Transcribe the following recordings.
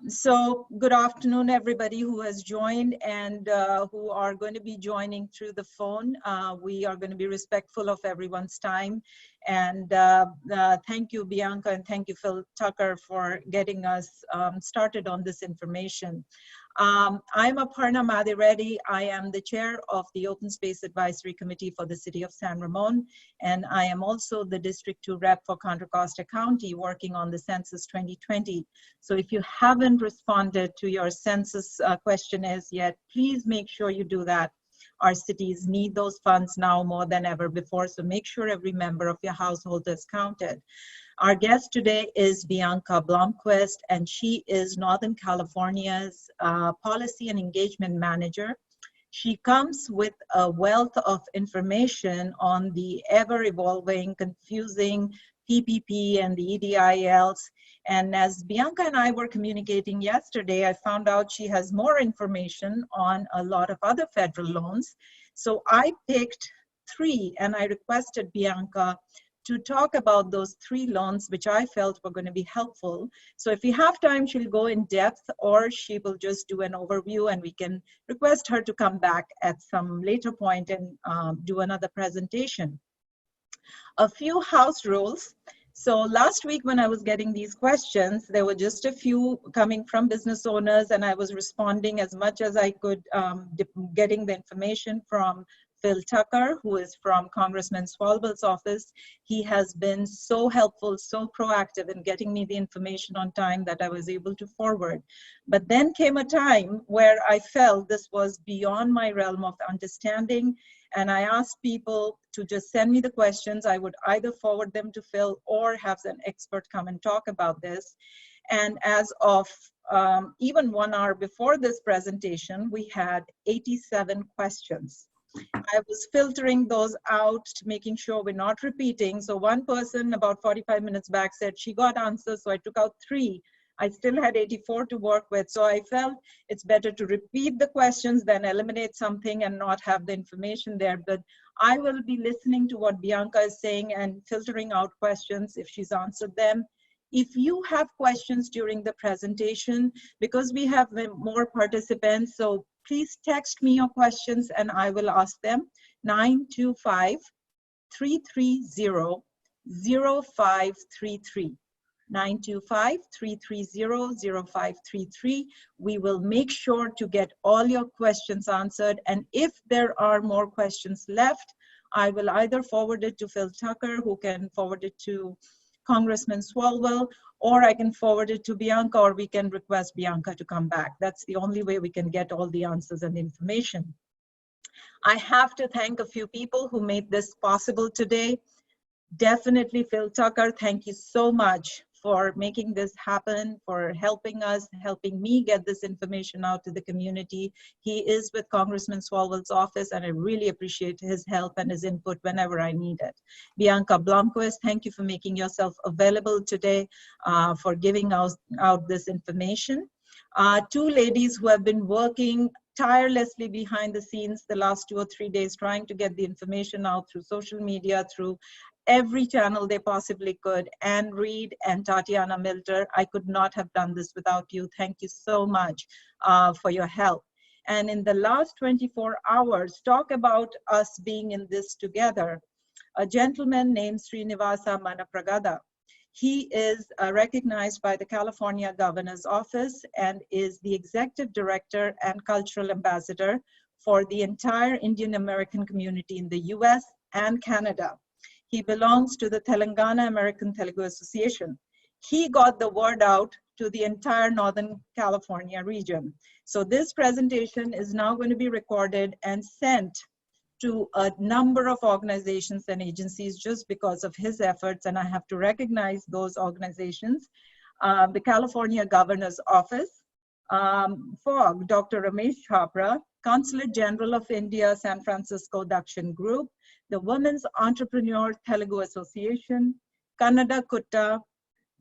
So good afternoon, everybody who has joined and who are going to be joining through the phone. We are going to be respectful of everyone's time. And thank you, Bianca, and thank you, Phil Tucker, for getting us started on this information. I'm Aparna Madireddi. I am the chair of the Open Space Advisory Committee for the City of San Ramon, and I am also the District 2 rep for Contra Costa County working on the Census 2020. So if you haven't responded to your census questionnaires yet, please make sure you do that. Our cities need those funds now more than ever before, so make sure every member of your household is counted. Our guest today is Bianca Blomquist, and she is Northern California's Policy and Engagement Manager. She comes with a wealth of information on the ever-evolving, confusing PPP and the EIDLs. And as Bianca and I were communicating yesterday, I found out she has more information on a lot of other federal loans. So I picked 3, and I requested Bianca to talk about those 3 loans, which I felt were going to be helpful. So if we have time, she'll go in depth, or she will just do an overview, and we can request her to come back at some later point and do another presentation. A few house rules. So last week when I was getting these questions, there were just a few coming from business owners, and I was responding as much as I could, getting the information from Phil Tucker, who is from Congressman Swalwell's office. He has been so helpful, so proactive in getting me the information on time that I was able to forward. But then came a time where I felt this was beyond my realm of understanding, and I asked people to just send me the questions. I would either forward them to Phil or have an expert come and talk about this. And as of even 1 hour before this presentation, we had 87 questions. I was filtering those out, making sure we're not repeating. So one person about 45 minutes back said she got answers, so I took out 3. I still had 84 to work with. So I felt it's better to repeat the questions than eliminate something and not have the information there. But I will be listening to what Bianca is saying and filtering out questions if she's answered them. If you have questions during the presentation, because we have more participants, so please text me your questions and I will ask them. 925-330-0533. 925-330-0533. We will make sure to get all your questions answered. And if there are more questions left, I will either forward it to Phil Tucker, who can forward it to Congressman Swalwell, or I can forward it to Bianca, or we can request Bianca to come back. That's the only way we can get all the answers and information. I have to thank a few people who made this possible today. Definitely Phil Tucker, thank you so much for making this happen, for helping us, helping me get this information out to the community. He is with Congressman Swalwell's office, and I really appreciate his help and his input whenever I need it. Bianca Blomquist, thank you for making yourself available today, for giving out this information. 2 ladies who have been working tirelessly behind the scenes the last 2 or 3 days trying to get the information out through social media, through every channel they possibly could. Anne Reed and Tatiana Milter, I could not have done this without you. Thank you so much for your help. And in the last 24 hours, talk about us being in this together. A gentleman named Srinivasa Manapragada. He is recognized by the California Governor's Office and is the Executive Director and Cultural Ambassador for the entire Indian American community in the US and Canada. He belongs to the Telangana American Telugu Association. He got the word out to the entire Northern California region. So this presentation is now going to be recorded and sent to a number of organizations and agencies just because of his efforts, and I have to recognize those organizations. The California Governor's Office, FOG, Dr. Ramesh Chopra, Consulate General of India, San Francisco Dakshin Group, the Women's Entrepreneur Telugu Association, Kannada Kutta,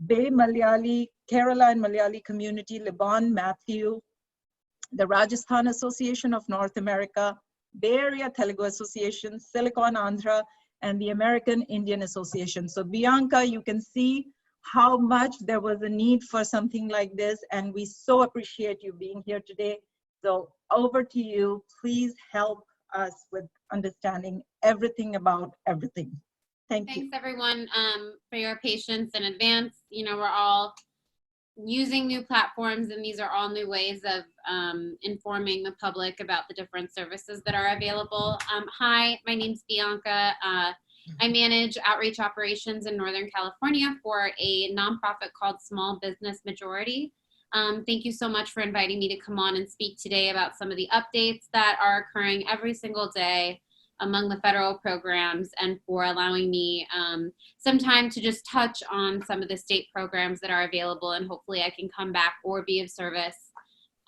Bay Malayali, Kerala and Malayali Community, Liban Matthew, the Rajasthan Association of North America, Bay Area Telugu Association, Silicon Andhra, and the American Indian Association. So Bianca, you can see how much there was a need for something like this, and we so appreciate you being here today. So over to you. Please help us with understanding everything about everything. Thank you. Thanks everyone for your patience in advance. You know, we're all using new platforms, and these are all new ways of informing the public about the different services that are available. Hi, my name's Bianca. I manage outreach operations in Northern California for a nonprofit called Small Business Majority. Thank you so much for inviting me to come on and speak today about some of the updates that are occurring every single day among the federal programs, and for allowing me some time to just touch on some of the state programs that are available, and hopefully I can come back or be of service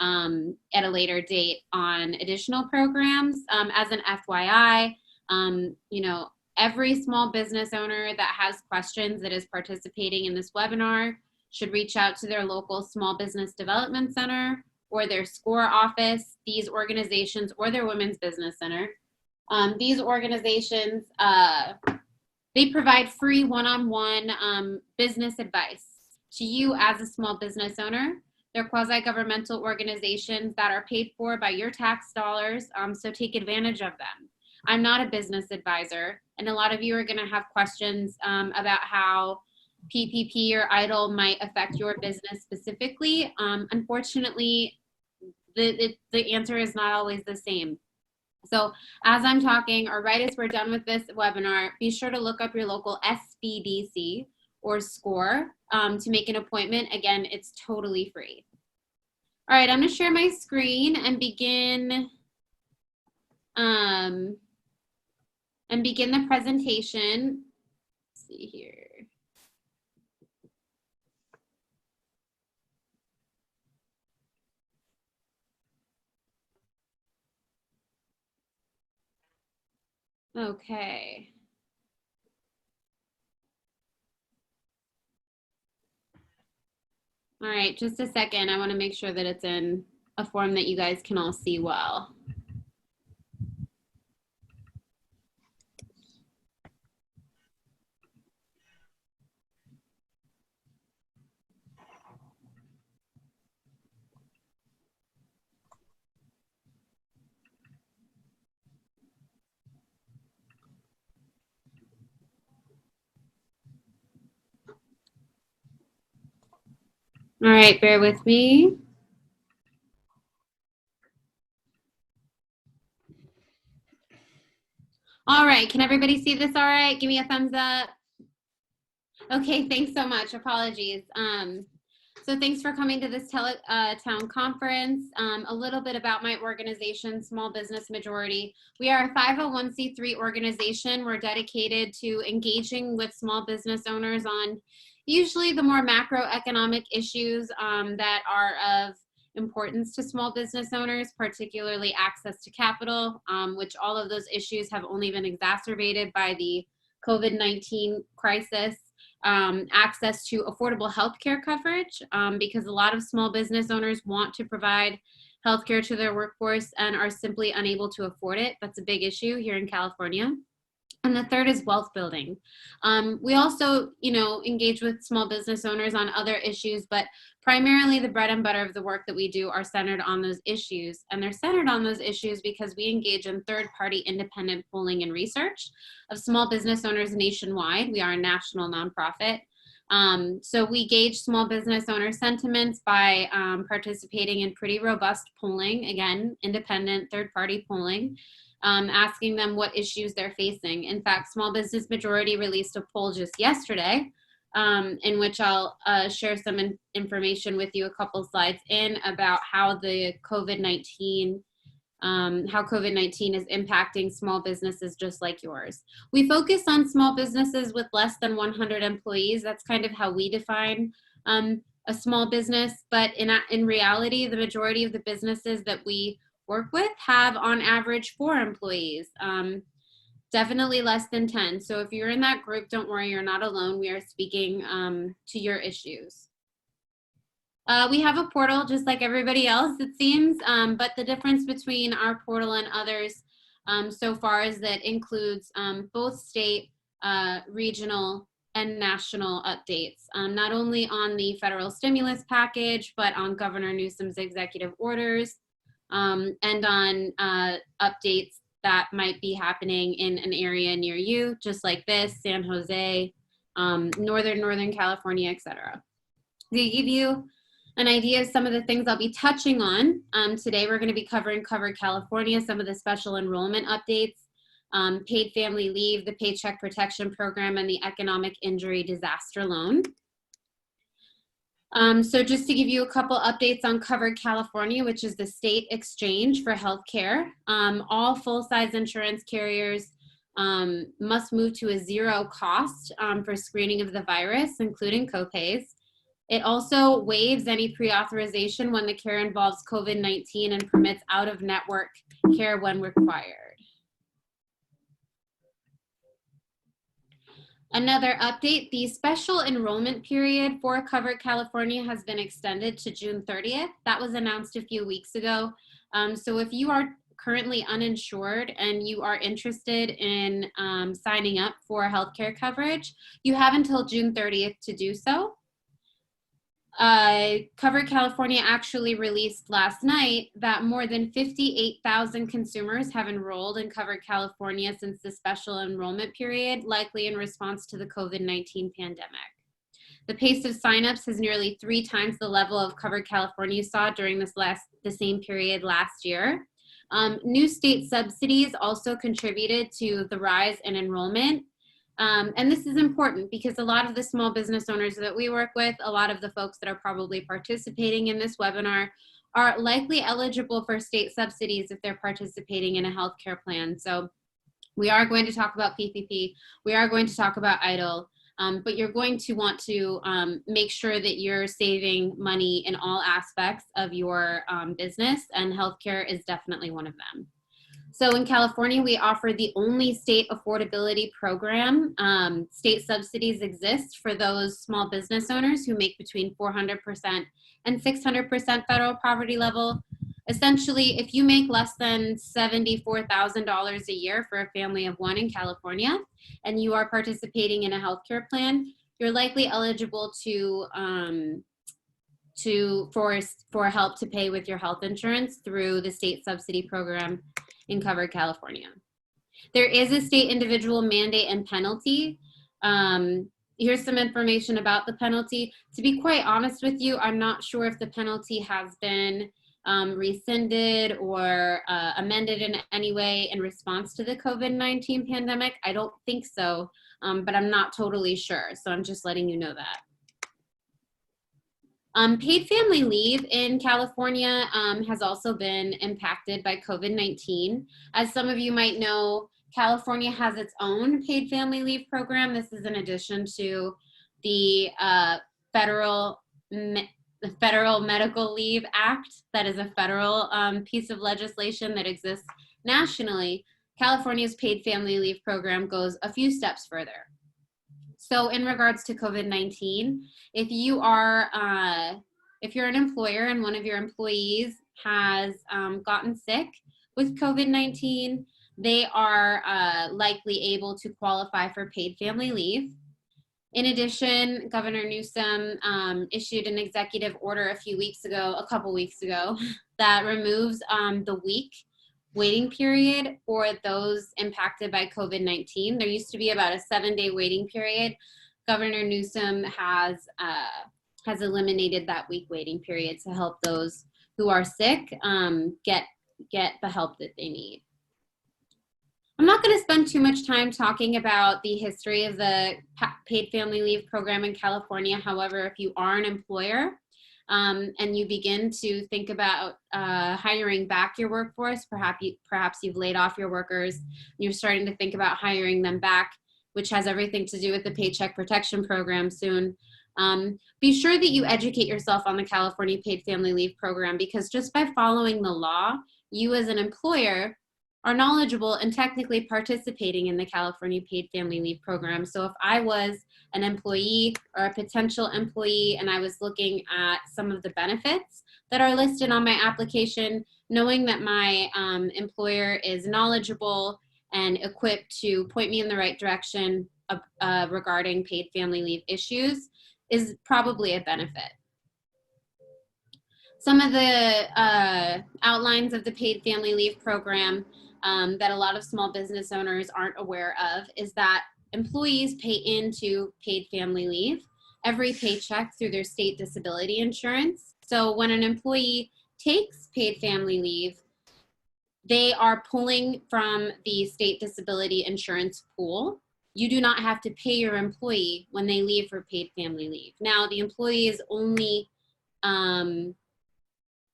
at a later date on additional programs. As an FYI, you know, every small business owner that has questions that is participating in this webinar should reach out to their local small business development center or their SCORE office, these organizations, or their women's business center. These organizations, they provide free one-on-one business advice to you as a small business owner. They're quasi-governmental organizations that are paid for by your tax dollars, so take advantage of them. I'm not a business advisor, and a lot of you are going to have questions about how PPP or EIDL might affect your business specifically. Unfortunately, the answer is not always the same. So as I'm talking, or right as we're done with this webinar, be sure to look up your local SBDC or SCORE to make an appointment. Again, it's totally free. All right, I'm going to share my screen and begin the presentation. Let's see here. Okay. All right, just a second. I want to make sure that it's in a form that you guys can all see well. All right, bear with me. All right, can everybody see this all right? Give me a thumbs up. Okay, thanks so much. Apologies. So thanks for coming to this town conference. A little bit about my organization, Small Business Majority. We are a 501c3 organization. We're dedicated to engaging with small business owners on usually the more macroeconomic issues that are of importance to small business owners, particularly access to capital, which all of those issues have only been exacerbated by the COVID-19 crisis. Access to affordable healthcare coverage, because a lot of small business owners want to provide healthcare to their workforce and are simply unable to afford it. That's a big issue here in California. And the third is wealth building. We also, engage with small business owners on other issues, but primarily the bread and butter of the work that we do are centered on those issues. And they're centered on those issues because we engage in third-party independent polling and research of small business owners nationwide. We are a national nonprofit. So we gauge small business owner sentiments by participating in pretty robust polling, again, independent third-party polling. Asking them what issues they're facing. In fact, Small Business Majority released a poll just yesterday in which I'll share some information with you a couple slides in about how the COVID-19 is impacting small businesses just like yours. We focus on small businesses with less than 100 employees. That's kind of how we define a small business, but in reality, the majority of the businesses that we work with have on average 4 employees, definitely less than 10. So if you're in that group, don't worry, you're not alone. We are speaking to your issues. We have a portal just like everybody else, it seems, but the difference between our portal and others so far is that it includes both state, regional, and national updates, not only on the federal stimulus package, but on Governor Newsom's executive orders, and on updates that might be happening in an area near you, just like this, San Jose, Northern California, etc. To give you an idea of some of the things I'll be touching on, today we're going to be covering Covered California, some of the special enrollment updates, paid family leave, the Paycheck Protection Program, and the Economic Injury Disaster Loan. So just to give you a couple updates on Covered California, which is the state exchange for healthcare, all full-size insurance carriers must move to a zero cost for screening of the virus, including copays. It also waives any pre-authorization when the care involves COVID-19 and permits out-of-network care when required. Another update, the special enrollment period for Covered California has been extended to June 30th. That was announced a few weeks ago. So if you are currently uninsured and you are interested in signing up for healthcare coverage, you have until June 30th to do so. Covered California actually released last night that more than 58,000 consumers have enrolled in Covered California since the special enrollment period, likely in response to the COVID-19 pandemic. The pace of signups is nearly 3 times the level of Covered California saw during the same period last year. New state subsidies also contributed to the rise in enrollment. And this is important because a lot of the small business owners that we work with, a lot of the folks that are probably participating in this webinar are likely eligible for state subsidies if they're participating in a healthcare plan. So we are going to talk about PPP, we are going to talk about EIDL, but you're going to want to make sure that you're saving money in all aspects of your business, and healthcare is definitely one of them. So in California, we offer the only state affordability program. State subsidies exist for those small business owners who make between 400% and 600% federal poverty level. Essentially, if you make less than $74,000 a year for a family of 1 in California, and you are participating in a healthcare plan, you're likely eligible for help to pay with your health insurance through the state subsidy program in Covered California. There is a state individual mandate and penalty. Here's some information about the penalty. To be quite honest with you, I'm not sure if the penalty has been rescinded or amended in any way in response to the COVID-19 pandemic. I don't think so, but I'm not totally sure. So I'm just letting you know that. Paid family leave in California has also been impacted by COVID-19. As some of you might know, California has its own paid family leave program. This is in addition to the Federal Medical Leave Act. That is a federal piece of legislation that exists nationally. California's paid family leave program goes a few steps further. So in regards to COVID-19, if you're an employer and one of your employees has gotten sick with COVID-19, they are likely able to qualify for paid family leave. In addition, Governor Newsom issued an executive order a couple weeks ago, that removes the week waiting period for those impacted by COVID-19. There used to be about a 7-day waiting period. Governor Newsom has eliminated that week waiting period to help those who are sick get the help that they need. I'm not going to spend too much time talking about the history of the paid family leave program in California. However, if you are an employer, and you begin to think about hiring back your workforce, perhaps you've laid off your workers, and you're starting to think about hiring them back, which has everything to do with the Paycheck Protection Program soon. Be sure that you educate yourself on the California Paid Family Leave Program, because just by following the law, you as an employer are knowledgeable and technically participating in the California Paid Family Leave Program. So if I was an employee or a potential employee and I was looking at some of the benefits that are listed on my application, knowing that my employer is knowledgeable and equipped to point me in the right direction, regarding paid family leave issues is probably a benefit. Some of the outlines of the paid family leave program that a lot of small business owners aren't aware of is that employees pay into paid family leave every paycheck through their state disability insurance. So when an employee takes paid family leave, they are pulling from the state disability insurance pool. You do not have to pay your employee when they leave for paid family leave. Now, the employee is only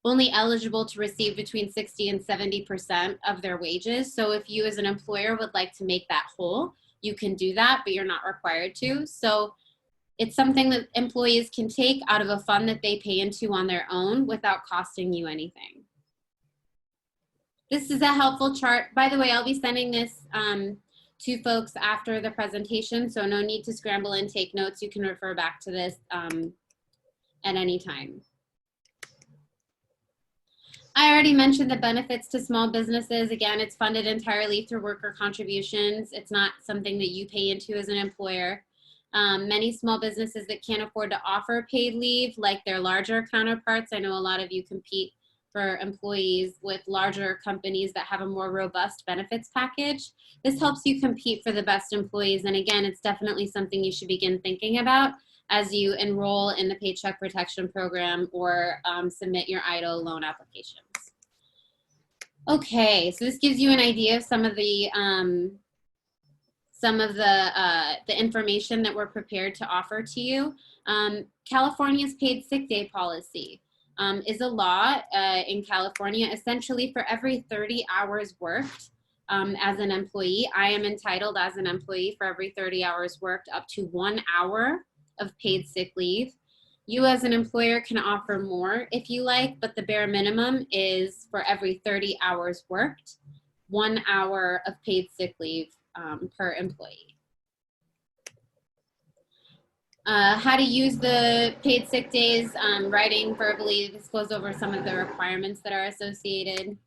eligible to receive between 60 and 70% of their wages. So if you as an employer would like to make that whole, you can do that, but you're not required to. So it's something that employees can take out of a fund that they pay into on their own without costing you anything. This is a helpful chart. By the way, I'll be sending this to folks after the presentation, so no need to scramble and take notes. You can refer back to this at any time. I already mentioned the benefits to small businesses. Again, it's funded entirely through worker contributions. It's not something that you pay into as an employer. Many small businesses that can't afford to offer paid leave, like their larger counterparts, I know a lot of you compete for employees with larger companies that have a more robust benefits package. This helps you compete for the best employees. And again, it's definitely something you should begin thinking about as you enroll in the Paycheck Protection Program or submit your EIDL loan applications. Okay, so this gives you an idea of some of the information that we're prepared to offer to you. California's paid sick day policy is a law in California. Essentially, for every 30 hours worked as an employee, I am entitled as an employee for every 30 hours worked up to 1 hour of paid sick leave. You as an employer can offer more if you like, but the bare minimum is for every 30 hours worked, 1 hour of paid sick leave per employee. How to use the paid sick days, writing verbally. This goes over some of the requirements that are associated.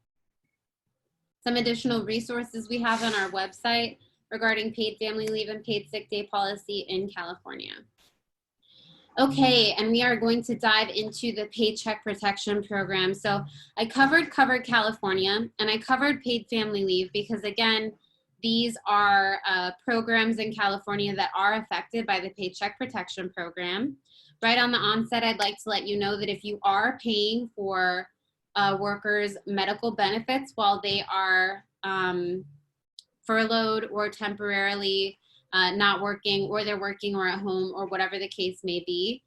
Some additional resources we have on our website regarding paid family leave and paid sick day policy in California. Okay, and we are going to dive into the Paycheck Protection Program. So I covered California, and I covered paid family leave because, again, these are programs in California that are affected by the Paycheck Protection Program. Right on the onset, I'd like to let you know that if you are paying for workers' medical benefits while they are furloughed or temporarily not working, or they're working or at home, or whatever the case may be,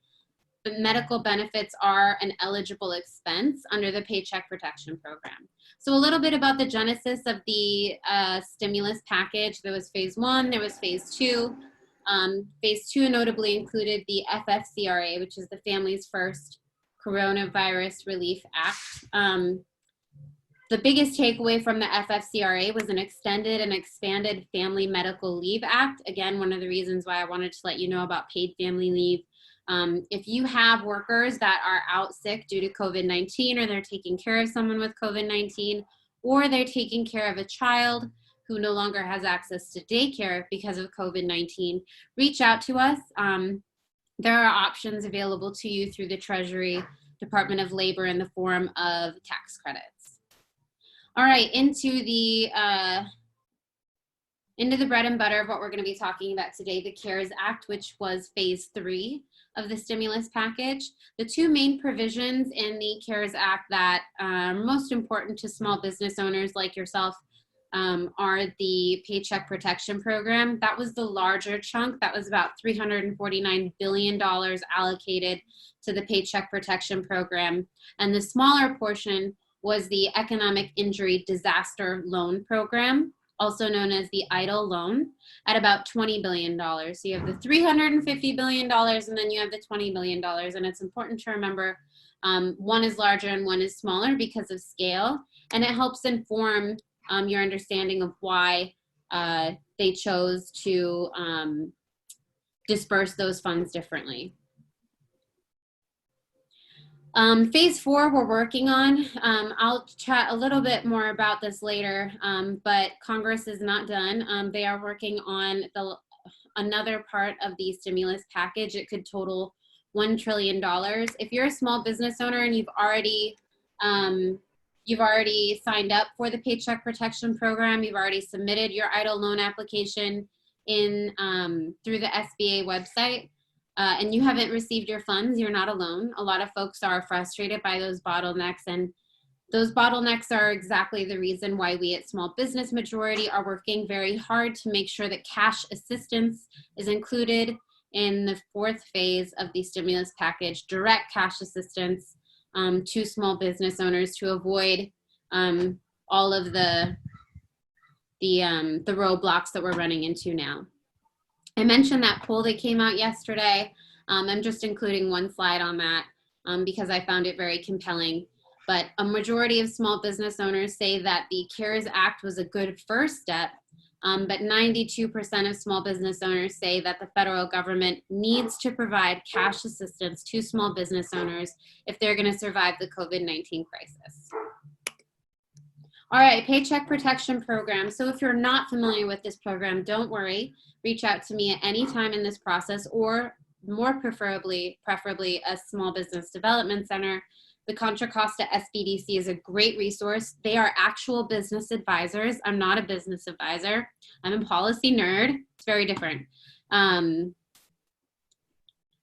the medical benefits are an eligible expense under the Paycheck Protection Program. So a little bit about the genesis of the stimulus package. There was phase 1, there was phase 2. Phase 2 notably included the FFCRA, which is the Families First Coronavirus Relief Act. The biggest takeaway from the FFCRA was an extended and expanded Family Medical Leave Act. Again, one of the reasons why I wanted to let you know about paid family leave. If you have workers that are out sick due to COVID-19, or they're taking care of someone with COVID-19, or they're taking care of a child who no longer has access to daycare because of COVID-19, reach out to us. There are options available to you through the Treasury Department of Labor in the form of tax credits. All right, into the bread and butter of what we're going to be talking about today, the CARES Act, which was phase 3 of the stimulus package. The two main provisions in the CARES Act that are most important to small business owners like yourself are the Paycheck Protection Program. That was the larger chunk. That was about $349 billion allocated to the Paycheck Protection Program. And the smaller portion was the Economic Injury Disaster Loan Program, also known as the EIDL loan, at about $20 billion. So you have the $350 billion, and then you have the $20 billion. And it's important to remember one is larger and one is smaller because of scale. And it helps inform your understanding of why they chose to disperse those funds differently. Phase 4 we're working on. I'll chat a little bit more about this later, but Congress is not done. They are working on another part of the stimulus package. It could total $1 trillion. If you're a small business owner and you've already signed up for the Paycheck Protection Program, you've already submitted your EIDL loan application in through the SBA website, and you haven't received your funds, you're not alone. A lot of folks are frustrated by those bottlenecks, and those bottlenecks are exactly the reason why we at Small Business Majority are working very hard to make sure that cash assistance is included in the fourth phase of the stimulus package, direct cash assistance to small business owners to avoid all of the roadblocks that we're running into now. I mentioned that poll that came out yesterday. I'm just including one slide on that because I found it very compelling. But a majority of small business owners say that the CARES Act was a good first step, but 92% of small business owners say that the federal government needs to provide cash assistance to small business owners if they're going to survive the COVID-19 crisis. All right, Paycheck Protection Program. So if you're not familiar with this program, don't worry. Reach out to me at any time in this process, or more preferably a small business development center. The Contra Costa SBDC is a great resource. They are actual business advisors. I'm not a business advisor. I'm a policy nerd. It's very different.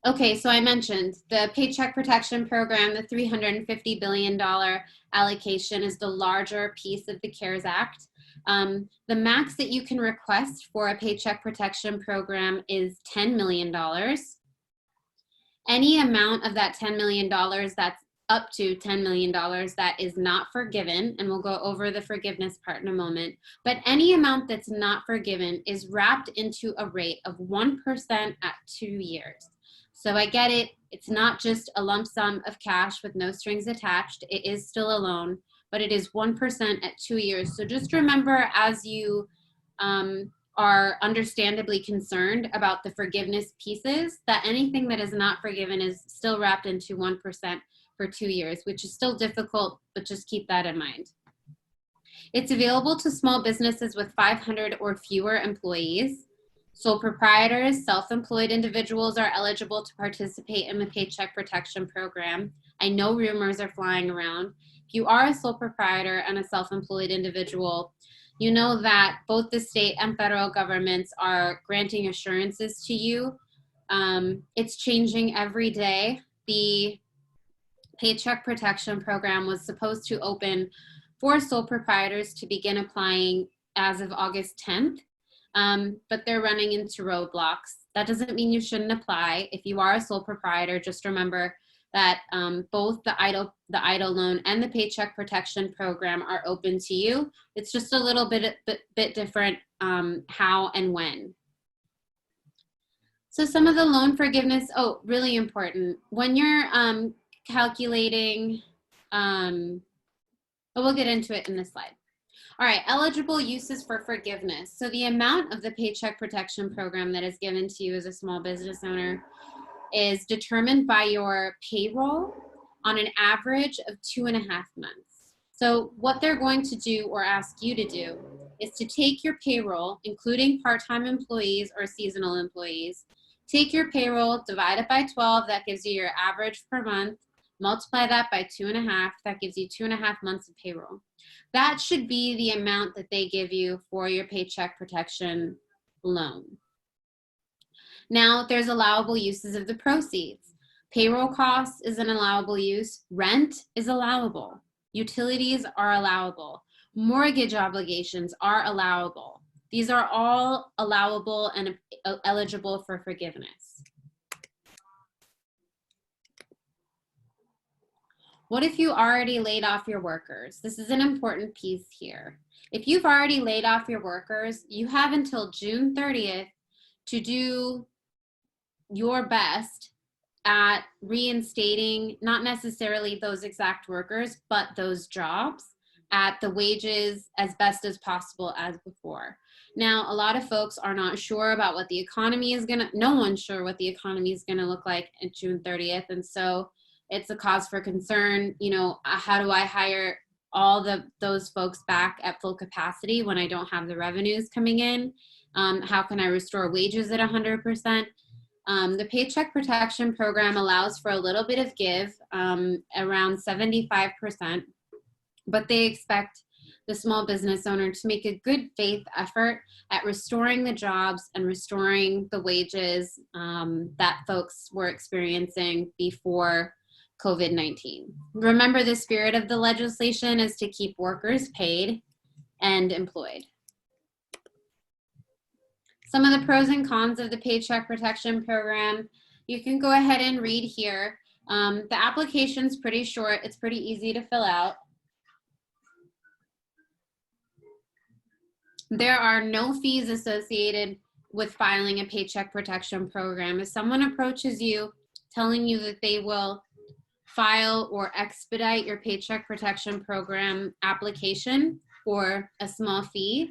Okay, so I mentioned the Paycheck Protection Program, the $350 billion allocation is the larger piece of the CARES Act. The max that you can request for a Paycheck Protection Program is $10 million. Any amount of that $10 million that's up to $10 million that is not forgiven, and we'll go over the forgiveness part in a moment, but any amount that's not forgiven is wrapped into a rate of 1% at 2 years. So I get it, it's not just a lump sum of cash with no strings attached, it is still a loan, but it is 1% at 2 years. So just remember, as you are understandably concerned about the forgiveness pieces, that anything that is not forgiven is still wrapped into 1% for 2 years, which is still difficult, but just keep that in mind. It's available to small businesses with 500 or fewer employees. Sole proprietors, self-employed individuals are eligible to participate in the Paycheck Protection Program. I know rumors are flying around. If you are a sole proprietor and a self-employed individual, you know that both the state and federal governments are granting assurances to you. It's changing every day. The Paycheck Protection Program was supposed to open for sole proprietors to begin applying as of August 10th, but they're running into roadblocks. That doesn't mean you shouldn't apply. If you are a sole proprietor, just remember that both the EIDL loan and the Paycheck Protection Program are open to you. It's just a little bit different how and when. So some of the loan forgiveness, really important. When you're calculating, we'll get into it in this slide. All right, eligible uses for forgiveness. So the amount of the Paycheck Protection Program that is given to you as a small business owner is determined by your payroll on an average of 2.5 months. So what they're going to do or ask you to do is to take your payroll, including part-time employees or seasonal employees, take your payroll, divide it by 12, that gives you your average per month, multiply that by 2.5, that gives you 2.5 months of payroll. That should be the amount that they give you for your Paycheck Protection loan. Now, there's allowable uses of the proceeds. Payroll costs is an allowable use. Rent is allowable. Utilities are allowable. Mortgage obligations are allowable. These are all allowable and eligible for forgiveness. What if you already laid off your workers? This is an important piece here. If you've already laid off your workers, you have until June 30th to do your best at reinstating, not necessarily those exact workers, but those jobs at the wages as best as possible as before. Now, a lot of folks are not sure about what the economy is no one's sure what the economy is gonna look like on June 30th. And so it's a cause for concern. You know, how do I hire all those folks back at full capacity when I don't have the revenues coming in? How can I restore wages at 100%? The Paycheck Protection Program allows for a little bit of give, around 75%, but they expect the small business owner to make a good faith effort at restoring the jobs and restoring the wages that folks were experiencing before COVID-19. Remember, the spirit of the legislation is to keep workers paid and employed. Some of the pros and cons of the Paycheck Protection Program, you can go ahead and read here. The application's pretty short. It's pretty easy to fill out. There are no fees associated with filing a Paycheck Protection Program. If someone approaches you telling you that they will file or expedite your Paycheck Protection Program application for a small fee,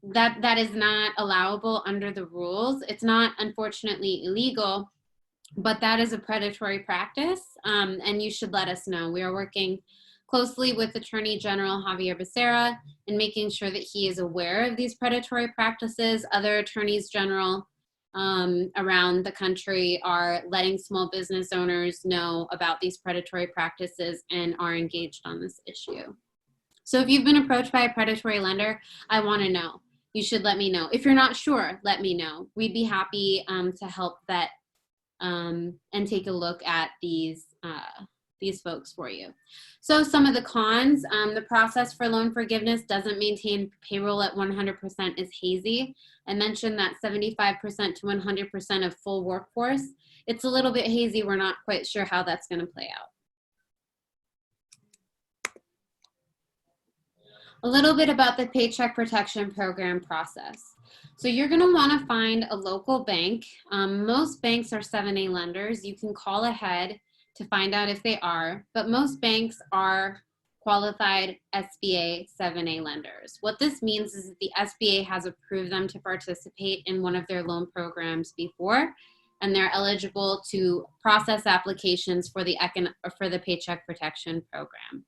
that is not allowable under the rules. It's not, unfortunately, illegal, but that is a predatory practice, and you should let us know. We are working closely with Attorney General Javier Becerra and making sure that he is aware of these predatory practices. Other attorneys general around the country are letting small business owners know about these predatory practices and are engaged on this issue. So if you've been approached by a predatory lender, I want to know. You should let me know. If you're not sure, let me know. We'd be happy to help vet and take a look at these folks for you. So some of the cons, the process for loan forgiveness doesn't maintain payroll at 100% is hazy. I mentioned that 75% to 100% of full workforce. It's a little bit hazy. We're not quite sure how that's going to play out. A little bit about the Paycheck Protection Program process. So you're going to want to find a local bank. Most banks are 7A lenders. You can call ahead to find out if they are, but most banks are qualified SBA 7A lenders. What this means is that the SBA has approved them to participate in one of their loan programs before, and they're eligible to process applications for the Paycheck Protection Program.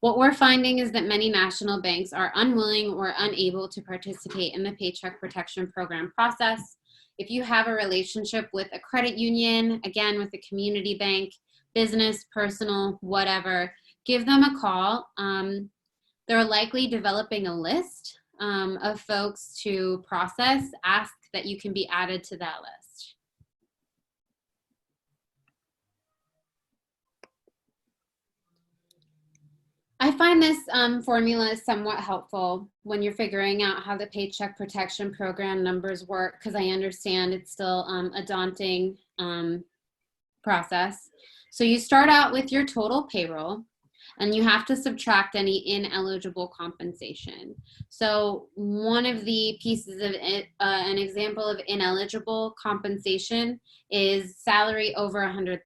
What we're finding is that many national banks are unwilling or unable to participate in the Paycheck Protection Program process. If you have a relationship with a credit union, again, with a community bank, business, personal, whatever, give them a call. They're likely developing a list of folks to process. Ask that you can be added to that list. I find this formula is somewhat helpful when you're figuring out how the Paycheck Protection Program numbers work, because I understand it's still a daunting process. So you start out with your total payroll, and you have to subtract any ineligible compensation. So one of the pieces of an example of ineligible compensation is salary over $100,000.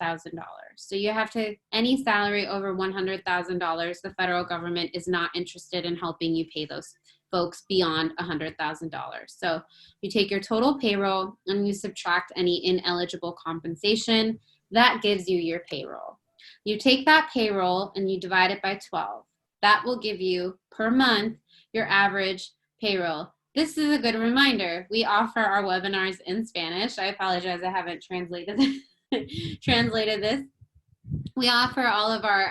So you have to, any salary over $100,000, the federal government is not interested in helping you pay those folks beyond $100,000. So you take your total payroll and you subtract any ineligible compensation. That gives you your payroll. You take that payroll and you divide it by 12. That will give you per month your average payroll. This is a good reminder. We offer our webinars in Spanish. I apologize, I haven't translated this. We offer all of our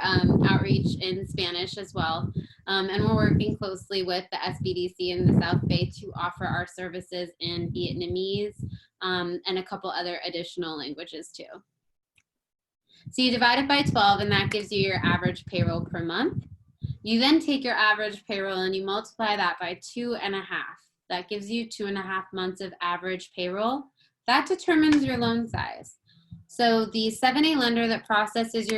outreach in Spanish as well. And we're working closely with the SBDC in the South Bay to offer our services in Vietnamese and a couple other additional languages too. So you divide it by 12 and that gives you your average payroll per month. You then take your average payroll and you multiply that by 2.5. That gives you 2.5 months of average payroll. That determines your loan size. So the 7A lender that processes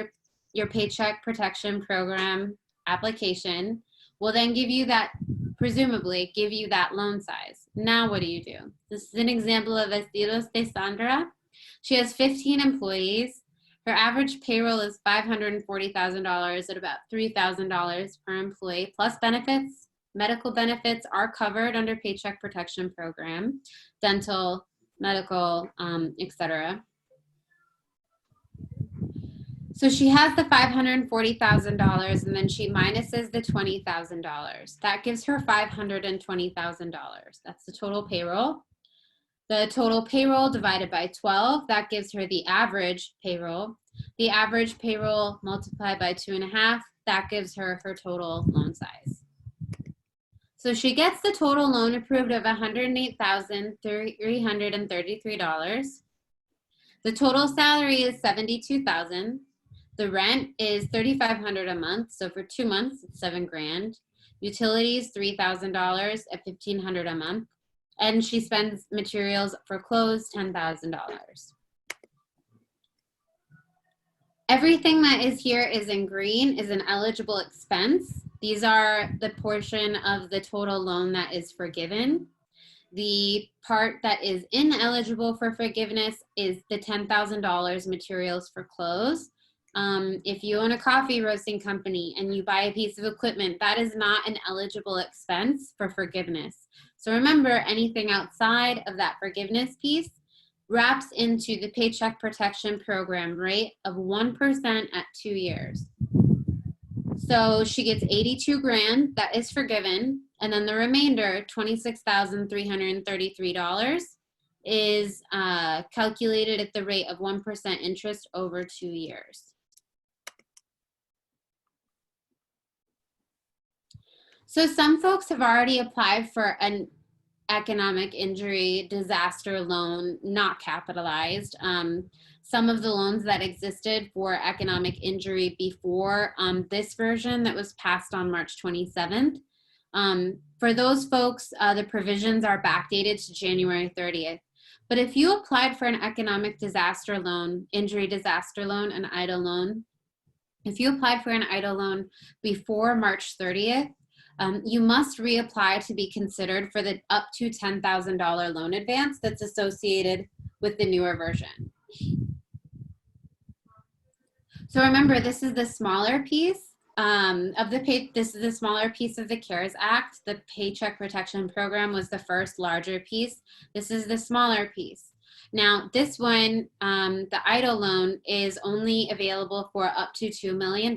your Paycheck Protection Program application will then give you that, presumably give you that loan size. Now what do? This is an example of Vestidos de Sandra. She has 15 employees. Her average payroll is $540,000 at about $3,000 per employee, plus benefits. Medical benefits are covered under Paycheck Protection Program, dental, medical, etc. So she has the $540,000 and then she minuses the $20,000. That gives her $520,000. That's the total payroll. The total payroll divided by 12, that gives her the average payroll. The average payroll multiplied by 2.5, that gives her her total loan size. So she gets the total loan approved of $108,333. The total salary is $72,000. The rent is $3,500 a month. So for 2 months, it's $7,000. Utilities, $3,000 at $1,500 a month. And she spends materials for clothes, $10,000. Everything that is here is in green is an eligible expense. These are the portion of the total loan that is forgiven. The part that is ineligible for forgiveness is the $10,000 materials for clothes. If you own a coffee roasting company and you buy a piece of equipment, that is not an eligible expense for forgiveness. So remember, anything outside of that forgiveness piece wraps into the Paycheck Protection Program rate of 1% at 2 years. So she gets $82,000 that is forgiven, and then the remainder, $26,333, is calculated at the rate of 1% interest over 2 years. So some folks have already applied for an economic injury disaster loan, not capitalized. Some of the loans that existed for economic injury before this version that was passed on March 27th. For those folks, the provisions are backdated to January 30th. But if you applied for an economic disaster loan, injury disaster loan, an EIDL loan, if you applied for an EIDL loan before March 30th, you must reapply to be considered for the up to $10,000 loan advance that's associated with the newer version. So remember, this is the smaller piece this is the smaller piece of the CARES Act. The Paycheck Protection Program was the first larger piece. This is the smaller piece. Now, this one, the EIDL loan is only available for up to $2 million.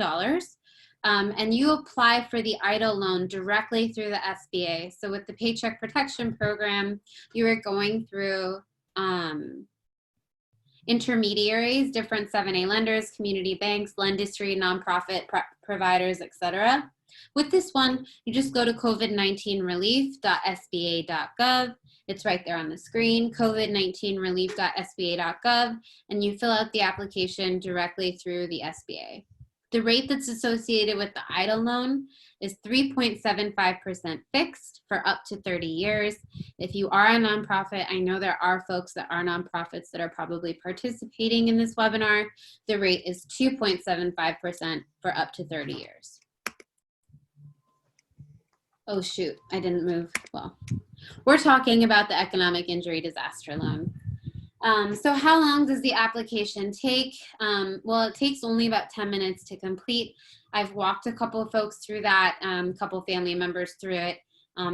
And you apply for the EIDL loan directly through the SBA. So with the Paycheck Protection Program, you are going through intermediaries, different 7A lenders, community banks, Lendistry, nonprofit providers, etc. With this one, you just go to covid19relief.sba.gov. It's right there on the screen, covid19relief.sba.gov, and you fill out the application directly through the SBA. The rate that's associated with the EIDL loan is 3.75% fixed for up to 30 years. If you are a nonprofit, I know there are folks that are nonprofits that are probably participating in this webinar. The rate is 2.75% for up to 30 years. Oh shoot, I didn't move. Well, we're talking about the economic injury disaster loan. So how long does the application take? Well, it takes only about 10 minutes to complete. I've walked a couple of folks through that, couple family members through it.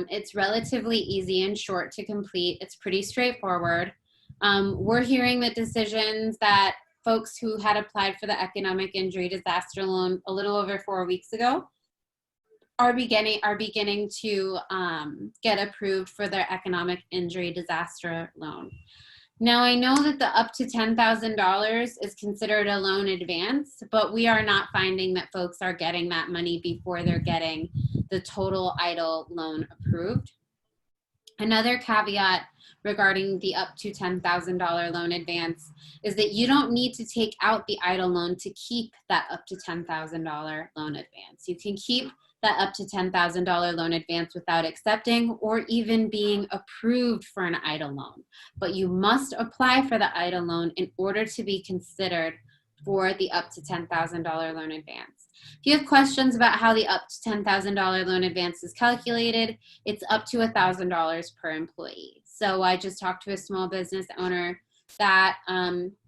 It's relatively easy and short to complete. It's pretty straightforward. We're hearing the decisions that folks who had applied for the economic injury disaster loan a little over 4 weeks ago are beginning to get approved for their economic injury disaster loan. Now, I know that the up to $10,000 is considered a loan advance, but we are not finding that folks are getting that money before they're getting the total EIDL loan approved. Another caveat regarding the up to $10,000 loan advance is that you don't need to take out the EIDL loan to keep that up to $10,000 loan advance. You can keep that up to $10,000 loan advance without accepting or even being approved for an EIDL loan. But you must apply for the EIDL loan in order to be considered for the up to $10,000 loan advance. If you have questions about how the up to $10,000 loan advance is calculated, it's up to $1,000 per employee. So I just talked to a small business owner that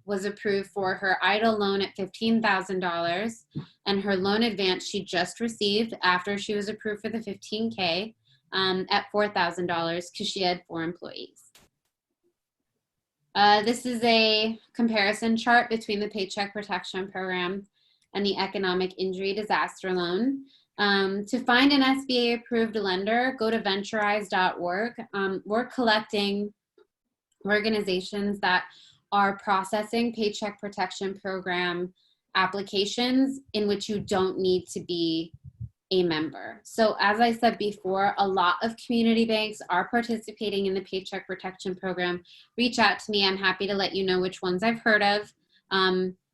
was approved for her EIDL loan at $15,000, and her loan advance she just received after she was approved for the $15K at $4,000 because she had 4 employees. This is a comparison chart between the Paycheck Protection Program and the Economic Injury Disaster Loan. To find an SBA approved lender, go to venturize.org. We're collecting organizations that are processing Paycheck Protection Program applications in which you don't need to be a member. So as I said before, a lot of community banks are participating in the Paycheck Protection Program. Reach out to me. I'm happy to let you know which ones I've heard of,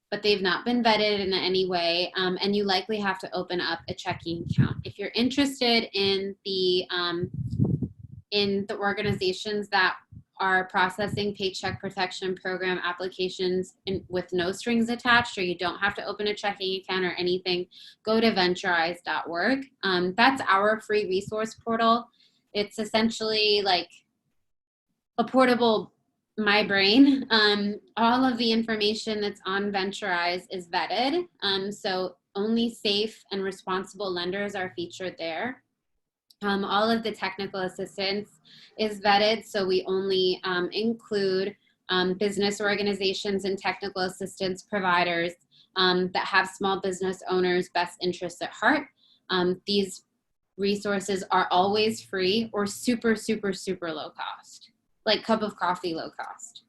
but they've not been vetted in any way, and you likely have to open up a checking account. If you're interested in the organizations that are processing Paycheck Protection Program applications with no strings attached, or you don't have to open a checking account or anything, go to venturize.org. That's our free resource portal. It's essentially like a portable My Brain. All of the information that's on Venturize is vetted. So only safe and responsible lenders are featured there. All of the technical assistance is vetted, so we only include business organizations and technical assistance providers that have small business owners' best interests at heart. These resources are always free or super, super, super low cost, like cup of coffee low cost.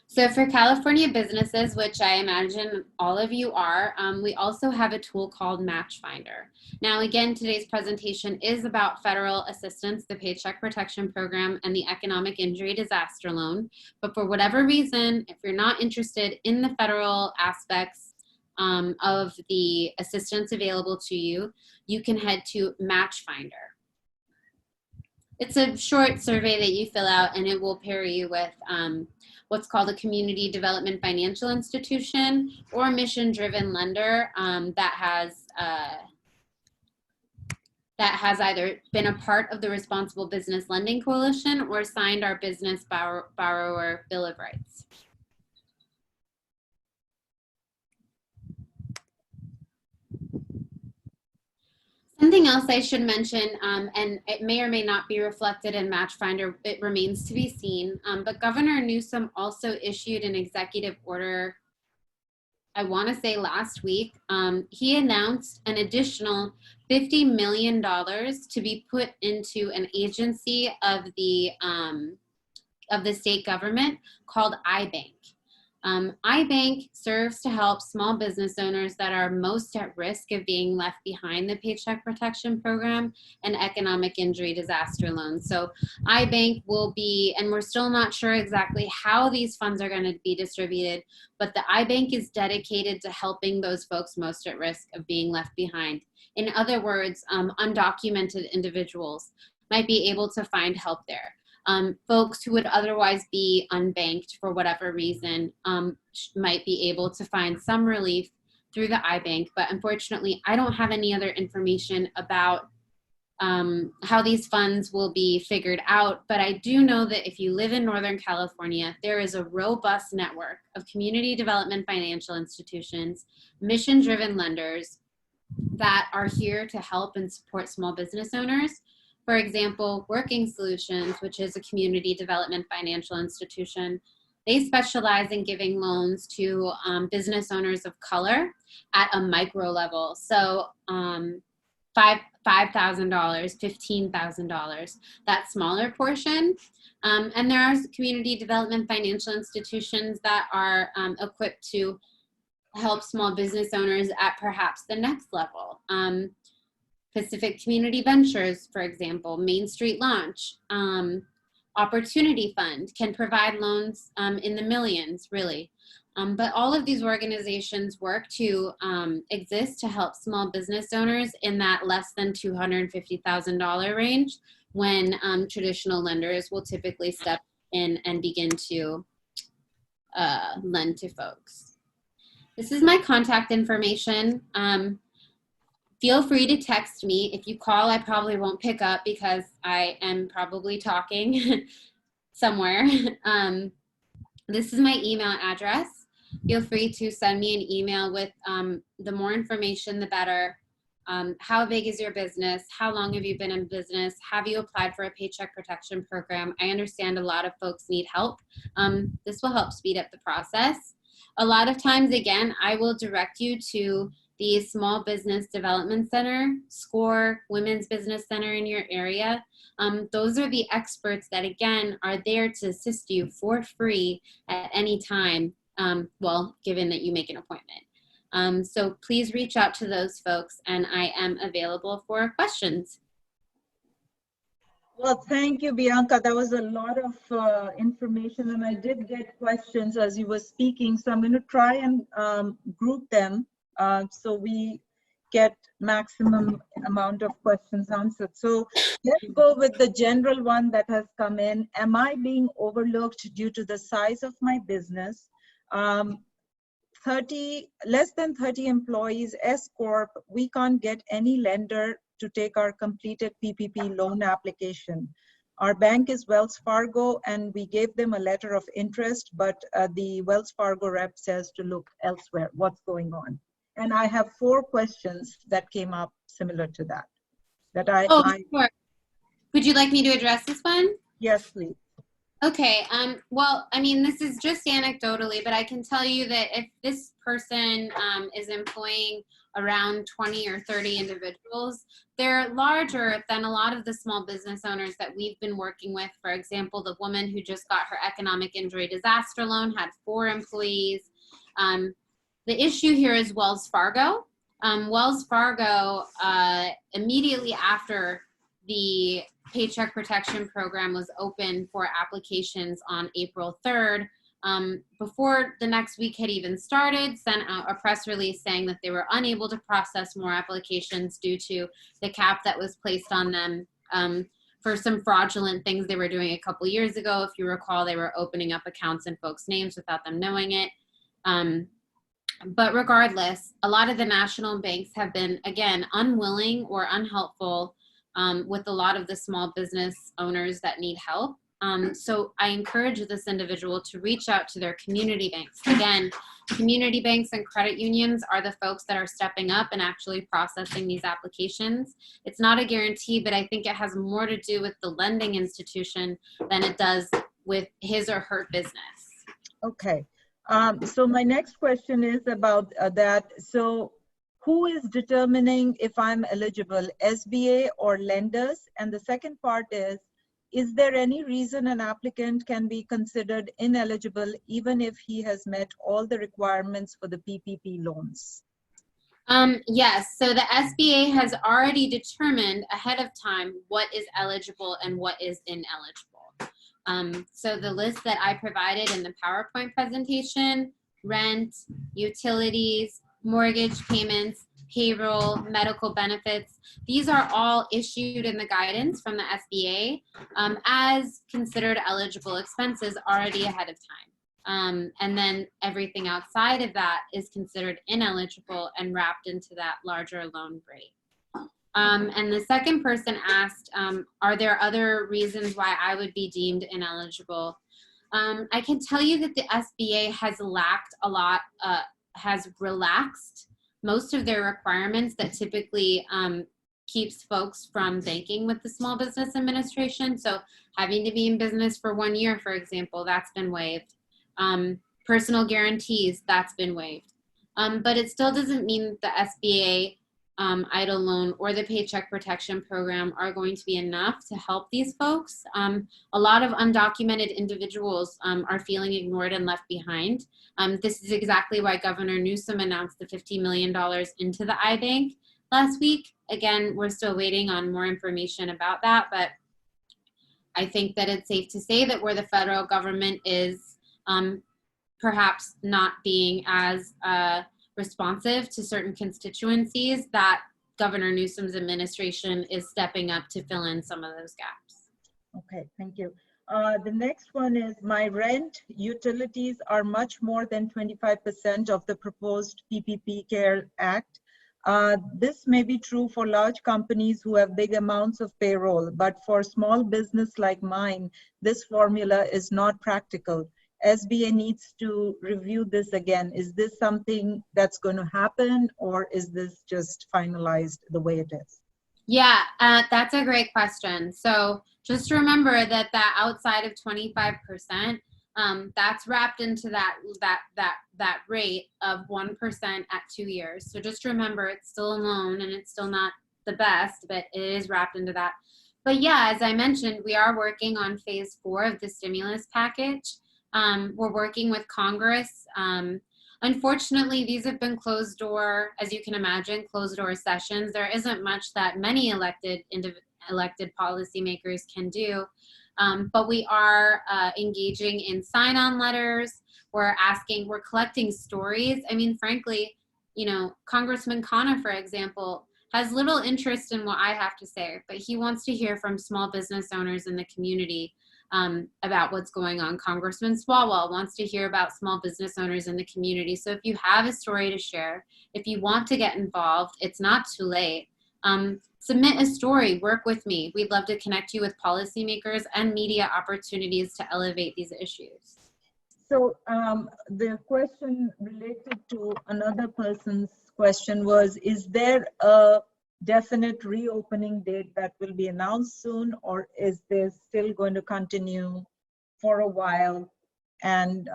So for California businesses, which I imagine all of you are, we also have a tool called Match Finder. Now, again, today's presentation is about federal assistance, the Paycheck Protection Program, and the Economic Injury Disaster Loan. But for whatever reason, if you're not interested in the federal aspects of the assistance available to you, you can head to Match Finder. It's a short survey that you fill out, and it will pair you with what's called a community development financial institution or mission-driven lender that has either been a part of the Responsible Business Lending Coalition or signed our Business Borrower Bill of Rights. Something else I should mention, and it may or may not be reflected in Match Finder, it remains to be seen, but Governor Newsom also issued an executive order, I want to say last week. He announced an additional $50 million to be put into an agency of the state government called iBank. iBank serves to help small business owners that are most at risk of being left behind the Paycheck Protection Program and Economic Injury Disaster Loans. So iBank will be, and we're still not sure exactly how these funds are going to be distributed, but the iBank is dedicated to helping those folks most at risk of being left behind. In other words, undocumented individuals might be able to find help there. Folks who would otherwise be unbanked for whatever reason might be able to find some relief through the iBank, but unfortunately, I don't have any other information about how these funds will be figured out, but I do know that if you live in Northern California, there is a robust network of community development financial institutions, mission-driven lenders that are here to help and support small business owners. For example, Working Solutions, which is a community development financial institution, they specialize in giving loans to business owners of color at a micro level. So $5,000, $15,000, that smaller portion. And there are community development financial institutions that are equipped to help small business owners at perhaps the next level. Pacific Community Ventures, for example, Main Street Launch, Opportunity Fund can provide loans in the millions, really. But all of these organizations work to exist to help small business owners in that less than $250,000 range, when traditional lenders will typically step in and begin to lend to folks. This is my contact information. Feel free to text me. If you call, I probably won't pick up because I am probably talking somewhere. This is my email address. Feel free to send me an email with the more information, the better. How big is your business? How long have you been in business? Have you applied for a Paycheck Protection Program? I understand a lot of folks need help. This will help speed up the process. A lot of times, again, I will direct you to the Small Business Development Center, SCORE, Women's Business Center in your area. Those are the experts that, again, are there to assist you for free at any time, well, given that you make an appointment. So please reach out to those folks, and I am available for questions. Well, thank you, Bianca. That was a lot of information, and I did get questions as you were speaking. So I'm going to try and group them so we get maximum amount of questions answered. So let's go with the general one that has come in. Am I being overlooked due to the size of my business? Less than 30 employees, S Corp, we can't get any lender to take our completed PPP loan application. Our bank is Wells Fargo, and we gave them a letter of interest, but the Wells Fargo rep says to look elsewhere. What's going on? And I have 4 questions that came up similar to that. Sure. Would you like me to address this one? Yes, please. Okay, well, I mean, this is just anecdotally, but I can tell you that if this person is employing around 20 or 30 individuals, they're larger than a lot of the small business owners that we've been working with. For example, the woman who just got her economic injury disaster loan had 4 employees. The issue here is Wells Fargo. Wells Fargo, immediately after the Paycheck Protection Program was open for applications on April 3rd, before the next week had even started, sent out a press release saying that they were unable to process more applications due to the cap that was placed on them for some fraudulent things they were doing a couple years ago. If you recall, they were opening up accounts in folks' names without them knowing it. But regardless, a lot of the national banks have been, again, unwilling or unhelpful with a lot of the small business owners that need help. So I encourage this individual to reach out to their community banks. Again, community banks and credit unions are the folks that are stepping up and actually processing these applications. It's not a guarantee, but I think it has more to do with the lending institution than it does with his or her business. Okay. So my next question is about that. So who is determining if I'm eligible, SBA or lenders? And the second part is there any reason an applicant can be considered ineligible even if he has met all the requirements for the PPP loans? Yes, so the SBA has already determined ahead of time what is eligible and what is ineligible. So the list that I provided in the PowerPoint presentation, rent, utilities, mortgage payments, payroll, medical benefits, these are all issued in the guidance from the SBA as considered eligible expenses already ahead of time. And then everything outside of that is considered ineligible and wrapped into that larger loan rate. And the second person asked, are there other reasons why I would be deemed ineligible? I can tell you that the SBA has has relaxed most of their requirements that typically keeps folks from banking with the Small Business Administration. So having to be in business for 1 year, for example, that's been waived. Personal guarantees, that's been waived. But it still doesn't mean that the SBA EIDL loan or the Paycheck Protection Program are going to be enough to help these folks. A lot of undocumented individuals are feeling ignored and left behind. This is exactly why Governor Newsom announced the $50 million into the iBank last week. Again, we're still waiting on more information about that, but I think that it's safe to say that where the federal government is perhaps not being as responsive to certain constituencies, that Governor Newsom's administration is stepping up to fill in some of those gaps. Okay, thank you. The next one is my rent, utilities are much more than 25% of the proposed PPP CARE Act. This may be true for large companies who have big amounts of payroll, but for small business like mine, this formula is not practical. SBA needs to review this again. Is this something that's going to happen, or is this just finalized the way it is? Yeah, that's a great question. So just remember that outside of 25%, That's wrapped into that rate of 1% at 2 years. So just remember, it's still a loan and it's still not the best, but it is wrapped into that. But yeah, as I mentioned, we are working on phase 4 of the stimulus package. We're working with Congress. Unfortunately, these have been closed door, as you can imagine, closed door sessions. There isn't much that many elected policymakers can do. But we are engaging in sign-on letters. We're collecting stories. I mean, frankly, you know, Congressman Khanna, for example, has little interest in what I have to say, but he wants to hear from small business owners in the community about what's going on. Congressman Swalwell wants to hear about small business owners in the community. So if you have a story to share, if you want to get involved, it's not too late. Submit a story, work with me. We'd love to connect you with policymakers and media opportunities to elevate these issues. So the question related to another person's question was, is there a definite reopening date that will be announced soon, or is this still going to continue for a while and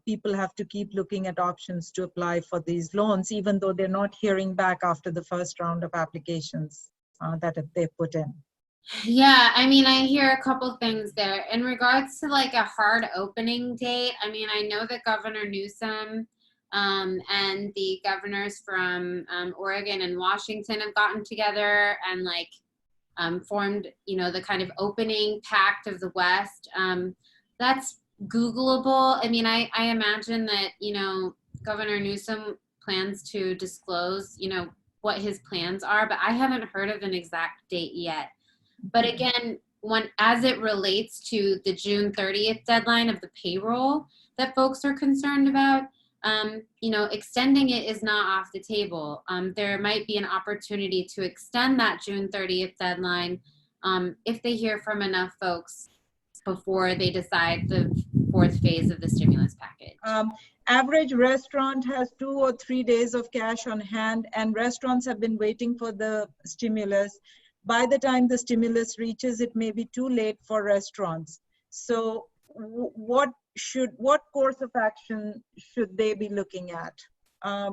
people have to keep looking at options to apply for these loans, even though they're not hearing back after the first round of applications that they put in? Yeah, I mean, I hear a couple things there. In regards to like a hard opening date, I mean, I know that Governor Newsom and the governors from Oregon and Washington have gotten together and like formed, you know, the kind of opening pact of the West. That's Googleable. I mean, I imagine that, you know, Governor Newsom plans to disclose, you know, what his plans are, but I haven't heard of an exact date yet. But again, as it relates to the June 30th deadline of the payroll that folks are concerned about, you know, extending it is not off the table. There might be an opportunity to extend that June 30th deadline if they hear from enough folks before they decide the 4th phase of the stimulus package. Average restaurant has 2 or 3 days of cash on hand, and restaurants have been waiting for the stimulus. By the time the stimulus reaches, it may be too late for restaurants. So what course of action should they be looking at? I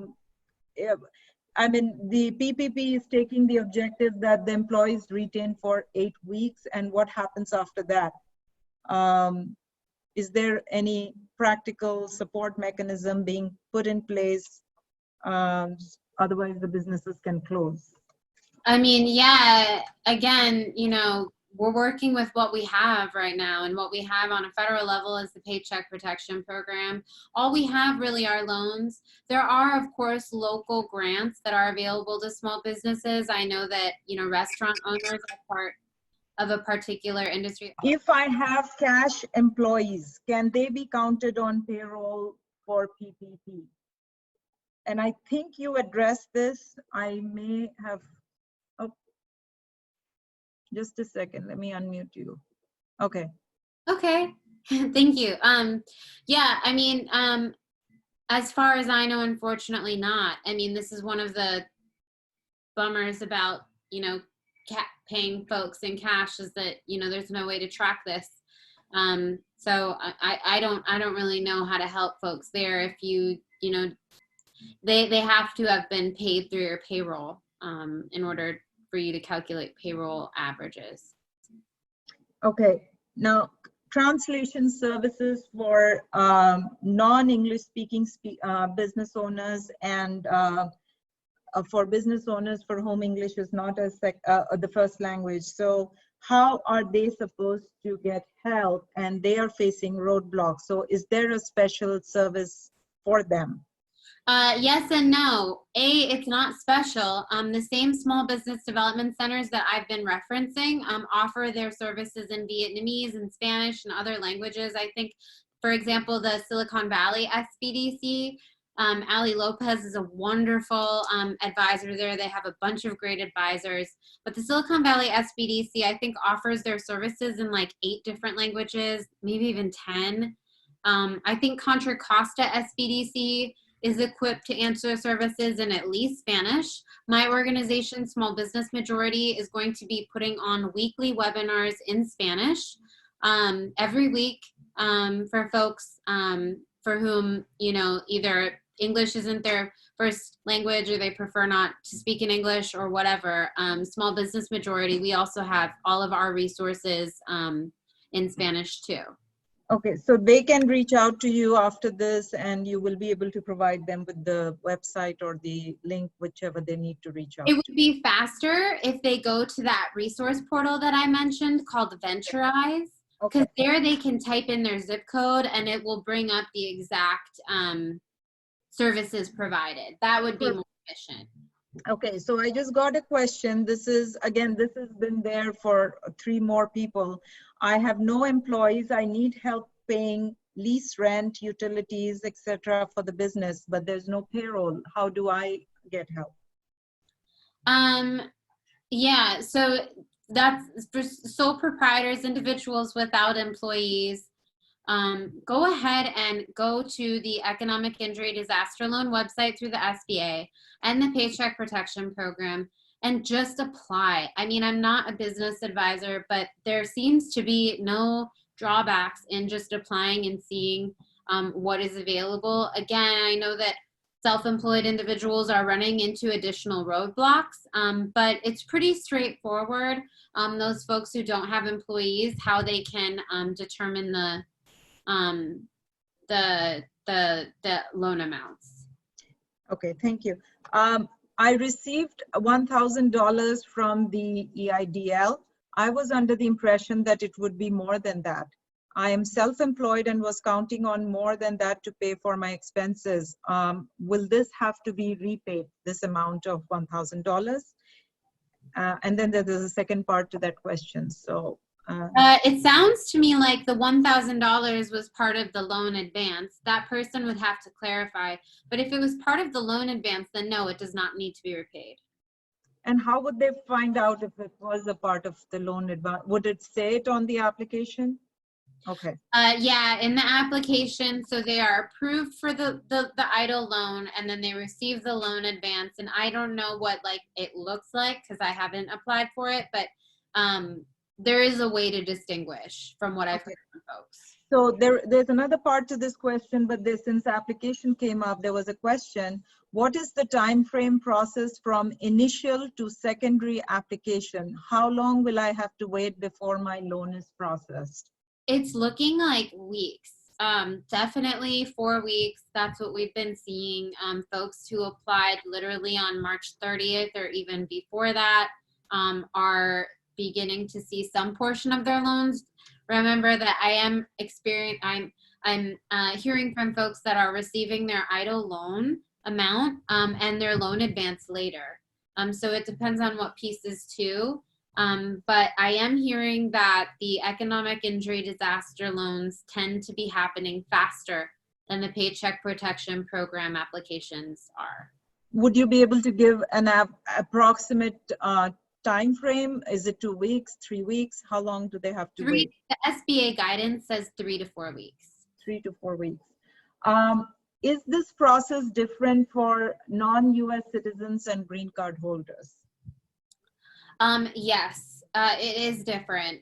mean, the PPP is taking the objective that the employees retain for 8 weeks, and what happens after that? Is there any practical support mechanism being put in place? Otherwise, the businesses can close. I mean, yeah, again, you know, we're working with what we have right now, and what we have on a federal level is the Paycheck Protection Program. All we have really are loans. There are, of course, local grants that are available to small businesses. I know that, you know, restaurant owners are part of a particular industry. If I have cash employees, can they be counted on payroll for PPP? And I think you addressed this. I may have, oh, just a second, let me unmute you. Okay. Okay, thank you. Yeah, I mean, as far as I know, unfortunately not. I mean, this is one of the bummers about, you know, paying folks in cash is that, you know, there's no way to track this. So I don't really know how to help folks there. If you know, they have to have been paid through your payroll in order for you to calculate payroll averages. Okay. Now, translation services for non-English speaking business owners, and for business owners for whom English is not the first language. So how are they supposed to get help? And they are facing roadblocks. So is there a special service for them? Yes and no. It's not special. The same small business development centers that I've been referencing offer their services in Vietnamese and Spanish and other languages. I think, for example, the Silicon Valley SBDC, Ali Lopez is a wonderful advisor there. They have a bunch of great advisors. But the Silicon Valley SBDC, I think, offers their services in like 8 different languages, maybe even 10. I think Contra Costa SBDC is equipped to answer services in at least Spanish. My organization, Small Business Majority, is going to be putting on weekly webinars in Spanish every week. for folks for whom, you know, either English isn't their first language or they prefer not to speak in English or whatever. Small business majority, we also have all of our resources in Spanish too. Okay, so they can reach out to you after this and you will be able to provide them with the website or the link, whichever they need to reach out. It would be faster if they go to that resource portal that I mentioned called Venturize, because there they can type in their zip code and it will bring up the exact services provided. That would be more efficient. Okay, so I just got a question. This is, again, this has been there for 3 more people. I have no employees. I need help paying lease, rent, utilities, etc. for the business, but there's no payroll. How do I get help? Yeah, so that's for sole proprietors, individuals without employees. Go ahead and go to the Economic Injury Disaster Loan website through the SBA and the Paycheck Protection Program and just apply. I mean, I'm not a business advisor, but there seems to be no drawbacks in just applying and seeing what is available. Again, I know that self-employed individuals are running into additional roadblocks, but it's pretty straightforward. Those folks who don't have employees, how they can determine the loan amounts. Okay, thank you. I received $1,000 from the EIDL. I was under the impression that it would be more than that. I am self-employed and was counting on more than that to pay for my expenses. Will this have to be repaid, this amount of $1,000? And then there's a second part to that question. So. It sounds to me like the $1,000 was part of the loan advance. That person would have to clarify. But if it was part of the loan advance, then no, it does not need to be repaid. And how would they find out if it was a part of the loan advance? Would it say it on the application? Okay. Yeah, in the application, so they are approved for the EIDL loan, and then they receive the loan advance. And I don't know what like it looks like because I haven't applied for it, but there is a way to distinguish from what I've heard from folks. So there's another part to this question, but since the application came up, there was a question. What is the time frame process from initial to secondary application? How long will I have to wait before my loan is processed? It's looking like weeks. Definitely 4 weeks. That's what we've been seeing. Folks who applied literally on March 30th or even before that are beginning to see some portion of their loans. Remember that I am I'm hearing from folks that are receiving their EIDL loan amount and their loan advance later. So it depends on what pieces too. But I am hearing that the economic injury disaster loans tend to be happening faster than the Paycheck Protection Program applications are. Would you be able to give an approximate time frame? Is it 2 weeks, 3 weeks? How long do they have to wait? The SBA guidance says 3 to 4 weeks. 3 to 4 weeks. Is this process different for non-US citizens and green card holders? Yes, it is different.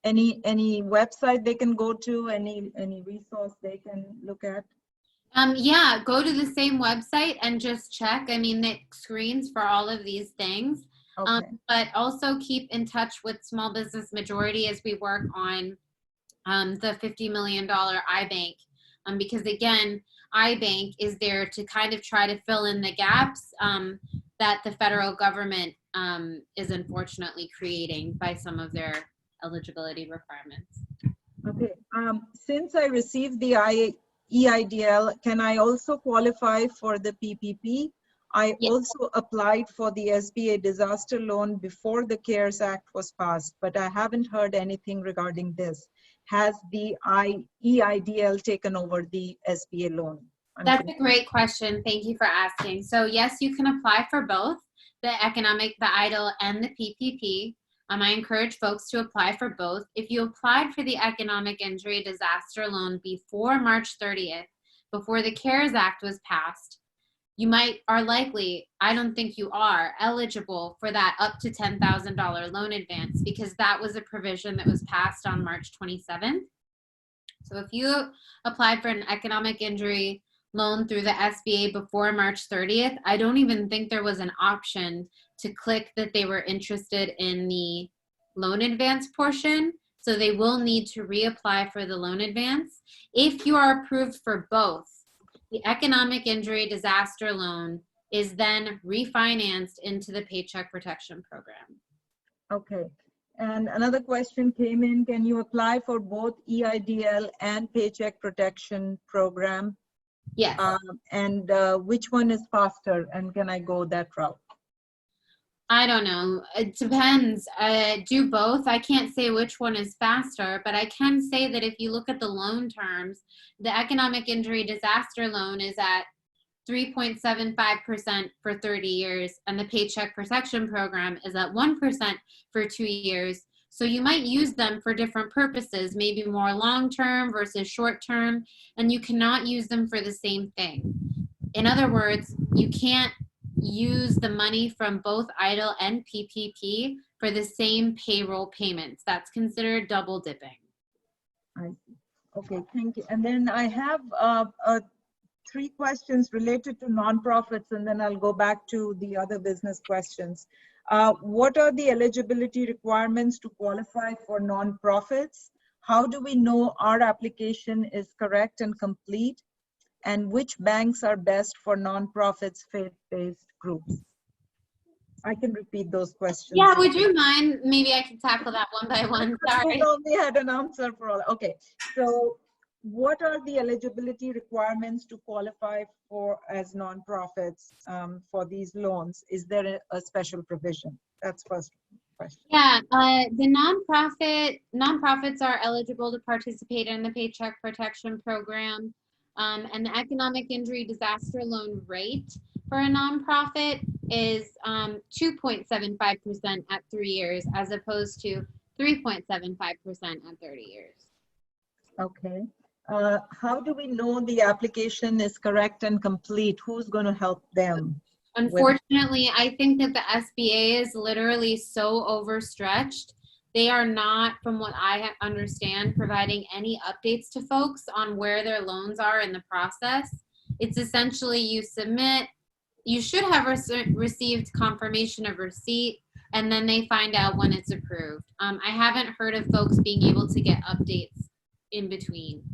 Any website they can go to, any resource they can look at? Yeah, go to the same website and just check. I mean, it screens for all of these things. Okay. But also keep in touch with Small Business Majority as we work on the $50 million iBank. Because again, iBank is there to kind of try to fill in the gaps that the federal government is unfortunately creating by some of their eligibility requirements. Okay. Since I received the EIDL, can I also qualify for the PPP? I also applied for the SBA disaster loan before the CARES Act was passed, but I haven't heard anything regarding this. Has the EIDL taken over the SBA loan? That's a great question. Thank you for asking. So yes, you can apply for both the EIDL and the PPP. I encourage folks to apply for both. If you applied for the economic injury disaster loan before March 30th, before the CARES Act was passed, are likely, I don't think you are eligible for that up to $10,000 loan advance, because that was a provision that was passed on March 27th. So if you applied for an economic injury loan through the SBA before March 30th, I don't even think there was an option to click that they were interested in the loan advance portion. So they will need to reapply for the loan advance. If you are approved for both, the economic injury disaster loan is then refinanced into the Paycheck Protection Program. Okay. And another question came in, can you apply for both EIDL and Paycheck Protection Program? Yes. And which one is faster, and can I go that route? I don't know. It depends. Do both. I can't say which one is faster, but I can say that if you look at the loan terms, the economic injury disaster loan is at 3.75% for 30 years, and the Paycheck Protection Program is at 1% for 2 years. So you might use them for different purposes, maybe more long-term versus short-term, and you cannot use them for the same thing. In other words, you can't use the money from both EIDL and PPP for the same payroll payments. That's considered double dipping. I see. Okay, thank you. And then I have 3 questions related to nonprofits, and then I'll go back to the other business questions. What are the eligibility requirements to qualify for nonprofits? How do we know our application is correct and complete? And which banks are best for nonprofits, faith-based groups? I can repeat those questions. Yeah, would you mind? Maybe I can tackle that one by one. Sorry. I only had an answer for all. Okay, so what are the eligibility requirements to qualify for as nonprofits for these loans? Is there a special provision? That's first question. Yeah, the nonprofits are eligible to participate in the Paycheck Protection Program. And the economic injury disaster loan rate for a nonprofit is 2.75% at 3 years, as opposed to 3.75% at 30 years. Okay. How do we know the application is correct and complete? Who's going to help them? Unfortunately, I think that the SBA is literally so overstretched. They are not, from what I understand, providing any updates to folks on where their loans are in the process. It's essentially you submit, you should have received confirmation of receipt, and then they find out when it's approved. I haven't heard of folks being able to get updates in between.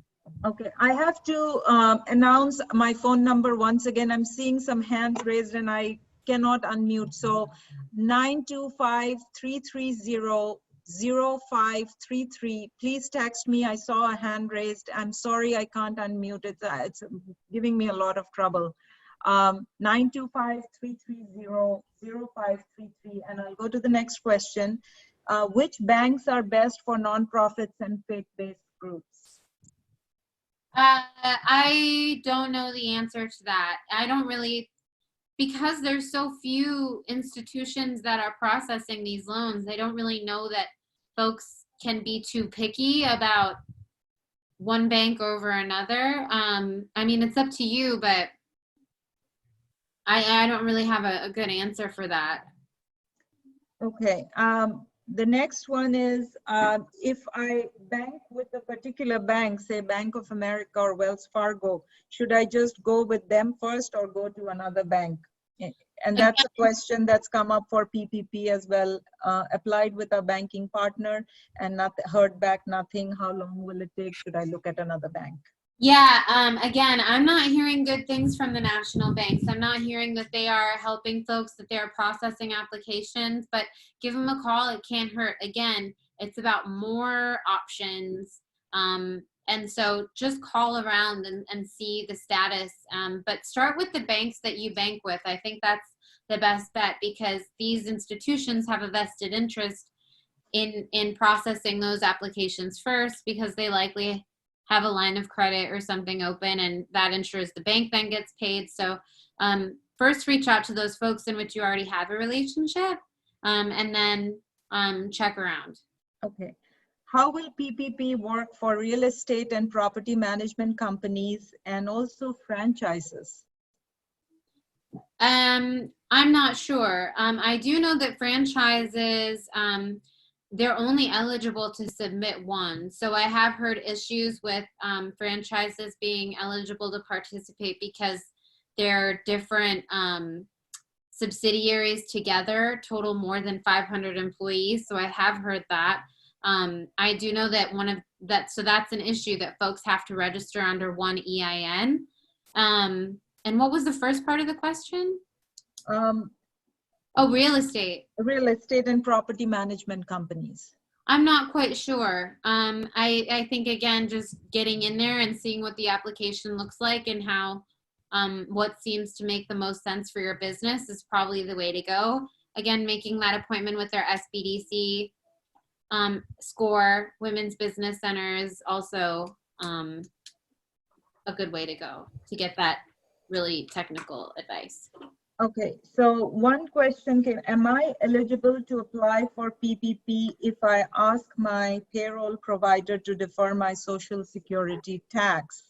Okay, I have to announce my phone number once again. I'm seeing some hands raised and I cannot unmute. So 925-330-0533. Please text me. I saw a hand raised. I'm sorry I can't unmute it. It's giving me a lot of trouble. 925-330-0533. And I'll go to the next question. Which banks are best for nonprofits and faith-based groups? I don't know the answer to that. I don't really, because there's so few institutions that are processing these loans, I don't really know that folks can be too picky about one bank over another. I mean, it's up to you, but I don't really have a good answer for that. Okay. The next one is, if I bank with a particular bank, say Bank of America or Wells Fargo, should I just go with them first or go to another bank? And that's a question that's come up for PPP as well. Applied with a banking partner and not heard back nothing. How long will it take? Should I look at another bank? Yeah, again, I'm not hearing good things from the national banks. I'm not hearing that they are helping folks, that they're processing applications, but give them a call. It can't hurt. Again, it's about more options. And so just call around and see the status. But start with the banks that you bank with. I think that's the best bet, because these institutions have a vested interest in processing those applications first, because they likely have a line of credit or something open, and that ensures the bank then gets paid. So first reach out to those folks in which you already have a relationship, and then check around. Okay. How will PPP work for real estate and property management companies and also franchises? I'm not sure. I do know that franchises, they're only eligible to submit one. So I have heard issues with franchises being eligible to participate because they're different subsidiaries together total more than 500 employees. So I have heard that. I do know that so that's an issue, that folks have to register under one EIN. And what was the first part of the question? Oh, real estate. Real estate and property management companies. I'm not quite sure. I think, again, just getting in there and seeing what the application looks like and how what seems to make the most sense for your business is probably the way to go. Again, making that appointment with their SBDC, SCORE, Women's Business Centers, also a good way to go to get that really technical advice. Okay, so one question came, am I eligible to apply for PPP if I ask my payroll provider to defer my Social Security tax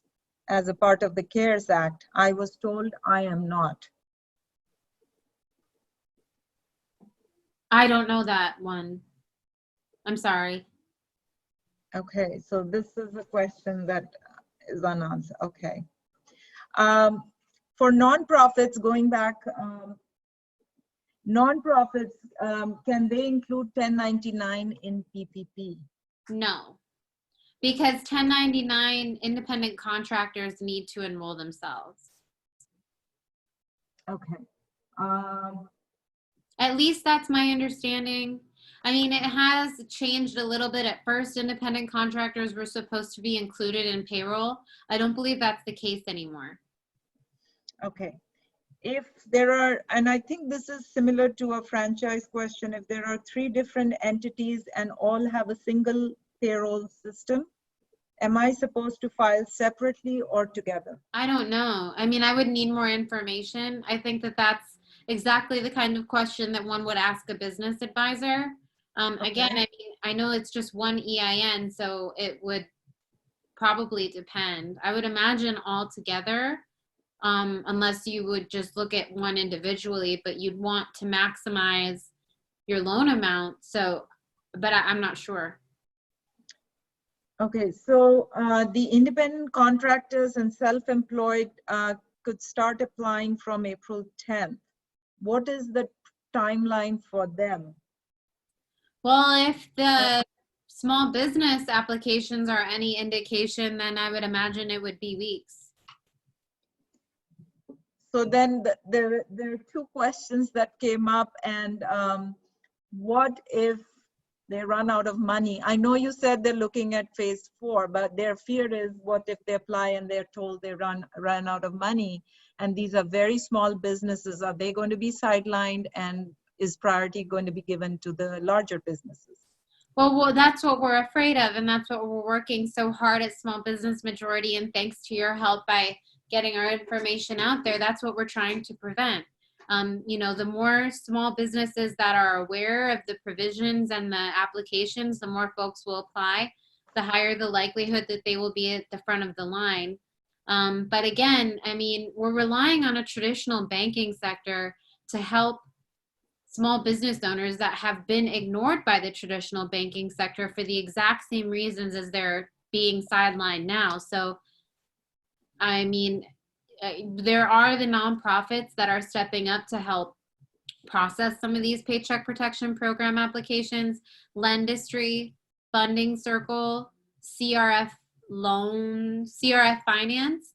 as a part of the CARES Act? I was told I am not. I don't know that one. I'm sorry. Okay, so this is a question that is unanswered. Okay. For nonprofits, going back, nonprofits, can they include 1099 in PPP? No, because 1099 independent contractors need to enroll themselves. Okay. At least that's my understanding. I mean, it has changed a little bit. At first, independent contractors were supposed to be included in payroll. I don't believe that's the case anymore. Okay. If there are, and I think this is similar to a franchise question, if there are 3 different entities and all have a single payroll system, am I supposed to file separately or together? I don't know. I mean, I would need more information. I think that that's exactly the kind of question that one would ask a business advisor. Okay. Again, I mean, I know it's just one EIN, so it would probably depend. I would imagine all together, unless you would just look at one individually, but you'd want to maximize your loan amount. So, but I'm not sure. Okay, so the independent contractors and self-employed could start applying from April 10th. What is the timeline for them? Well, if the small business applications are any indication, then I would imagine it would be weeks. So then there are 2 questions that came up, and what if they run out of money? I know you said they're looking at phase 4, but their fear is, what if they apply and they're told they run out of money? And these are very small businesses. Are they going to be sidelined, and is priority going to be given to the larger businesses? Well, that's what we're afraid of, and that's what we're working so hard at Small Business Majority, and thanks to your help by getting our information out there, that's what we're trying to prevent. You know, the more small businesses that are aware of the provisions and the applications, the more folks will apply, the higher the likelihood that they will be at the front of the line. But again, I mean, we're relying on a traditional banking sector to help small business owners that have been ignored by the traditional banking sector for the exact same reasons as they're being sidelined now. So, I mean, there are the nonprofits that are stepping up to help process some of these Paycheck Protection Program applications. Lendistry, Funding Circle, CRF Loan, CRF Finance.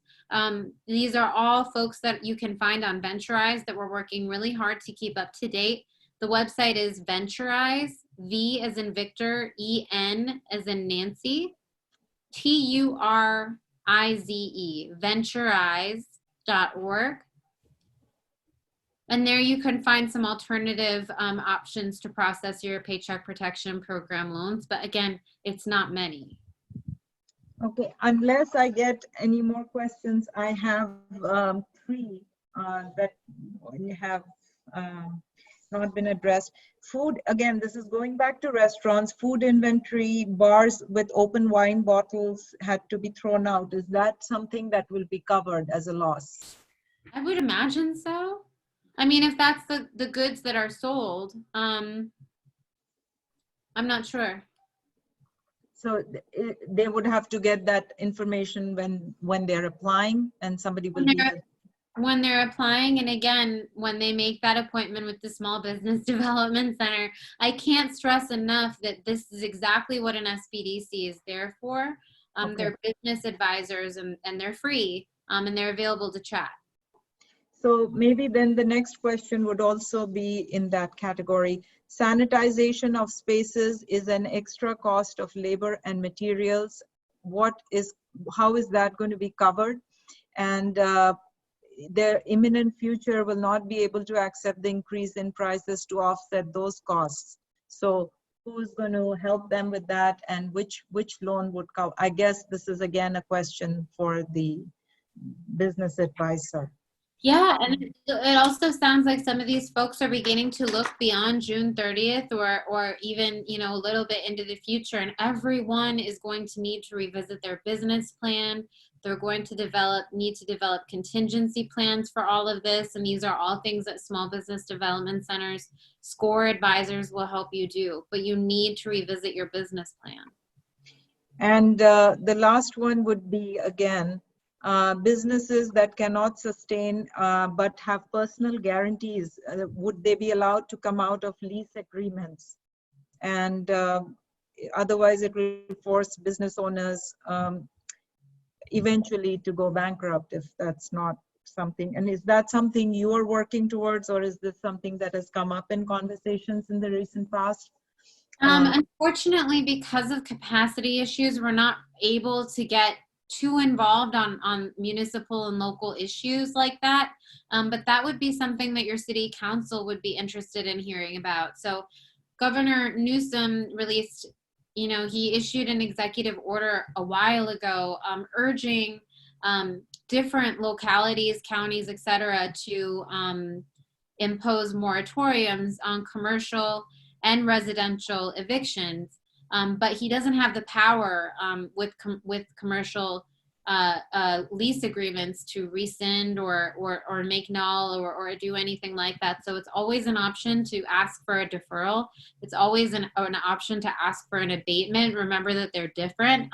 These are all folks that you can find on Venturize that we're working really hard to keep up to date. The website is Venturize, V as in Victor, E-N as in Nancy, T-U-R-I-Z-E, Venturize.org. And there you can find some alternative options to process your Paycheck Protection Program loans. But again, it's not many. Okay, unless I get any more questions, I have 3 that have not been addressed. Food, again, this is going back to restaurants. Food inventory, bars with open wine bottles had to be thrown out. Is that something that will be covered as a loss? I would imagine so. I mean, if that's the goods that are sold, I'm not sure. So they would have to get that information when they're applying, and somebody will be there. When they're applying, and again, when they make that appointment with the Small Business Development Center, I can't stress enough that this is exactly what an SBDC is there for. Okay. They're business advisors, and they're free, and they're available to chat. So maybe then the next question would also be in that category. Sanitization of spaces is an extra cost of labor and materials. How is that going to be covered? And their imminent future will not be able to accept the increase in prices to offset those costs. So who's going to help them with that, and which loan would cover? I guess this is again a question for the business advisor. Yeah, and it also sounds like some of these folks are beginning to look beyond June 30th or even, you know, a little bit into the future, and everyone is going to need to revisit their business plan. They're going to need to develop contingency plans for all of this, and these are all things that small business development centers, SCORE advisors will help you do, but you need to revisit your business plan. And the last one would be, again, businesses that cannot sustain but have personal guarantees, would they be allowed to come out of lease agreements? And otherwise it will force business owners eventually to go bankrupt if that's not something. And is that something you are working towards, or is this something that has come up in conversations in the recent past? Unfortunately, because of capacity issues, we're not able to get too involved on municipal and local issues like that. But that would be something that your city council would be interested in hearing about. So Governor Newsom released, you know, he issued an executive order a while ago urging different localities, counties, et cetera, to impose moratoriums on commercial and residential evictions. But he doesn't have the power with commercial lease agreements to rescind or make null or do anything like that. So it's always an option to ask for a deferral. It's always an option to ask for an abatement. Remember that they're different.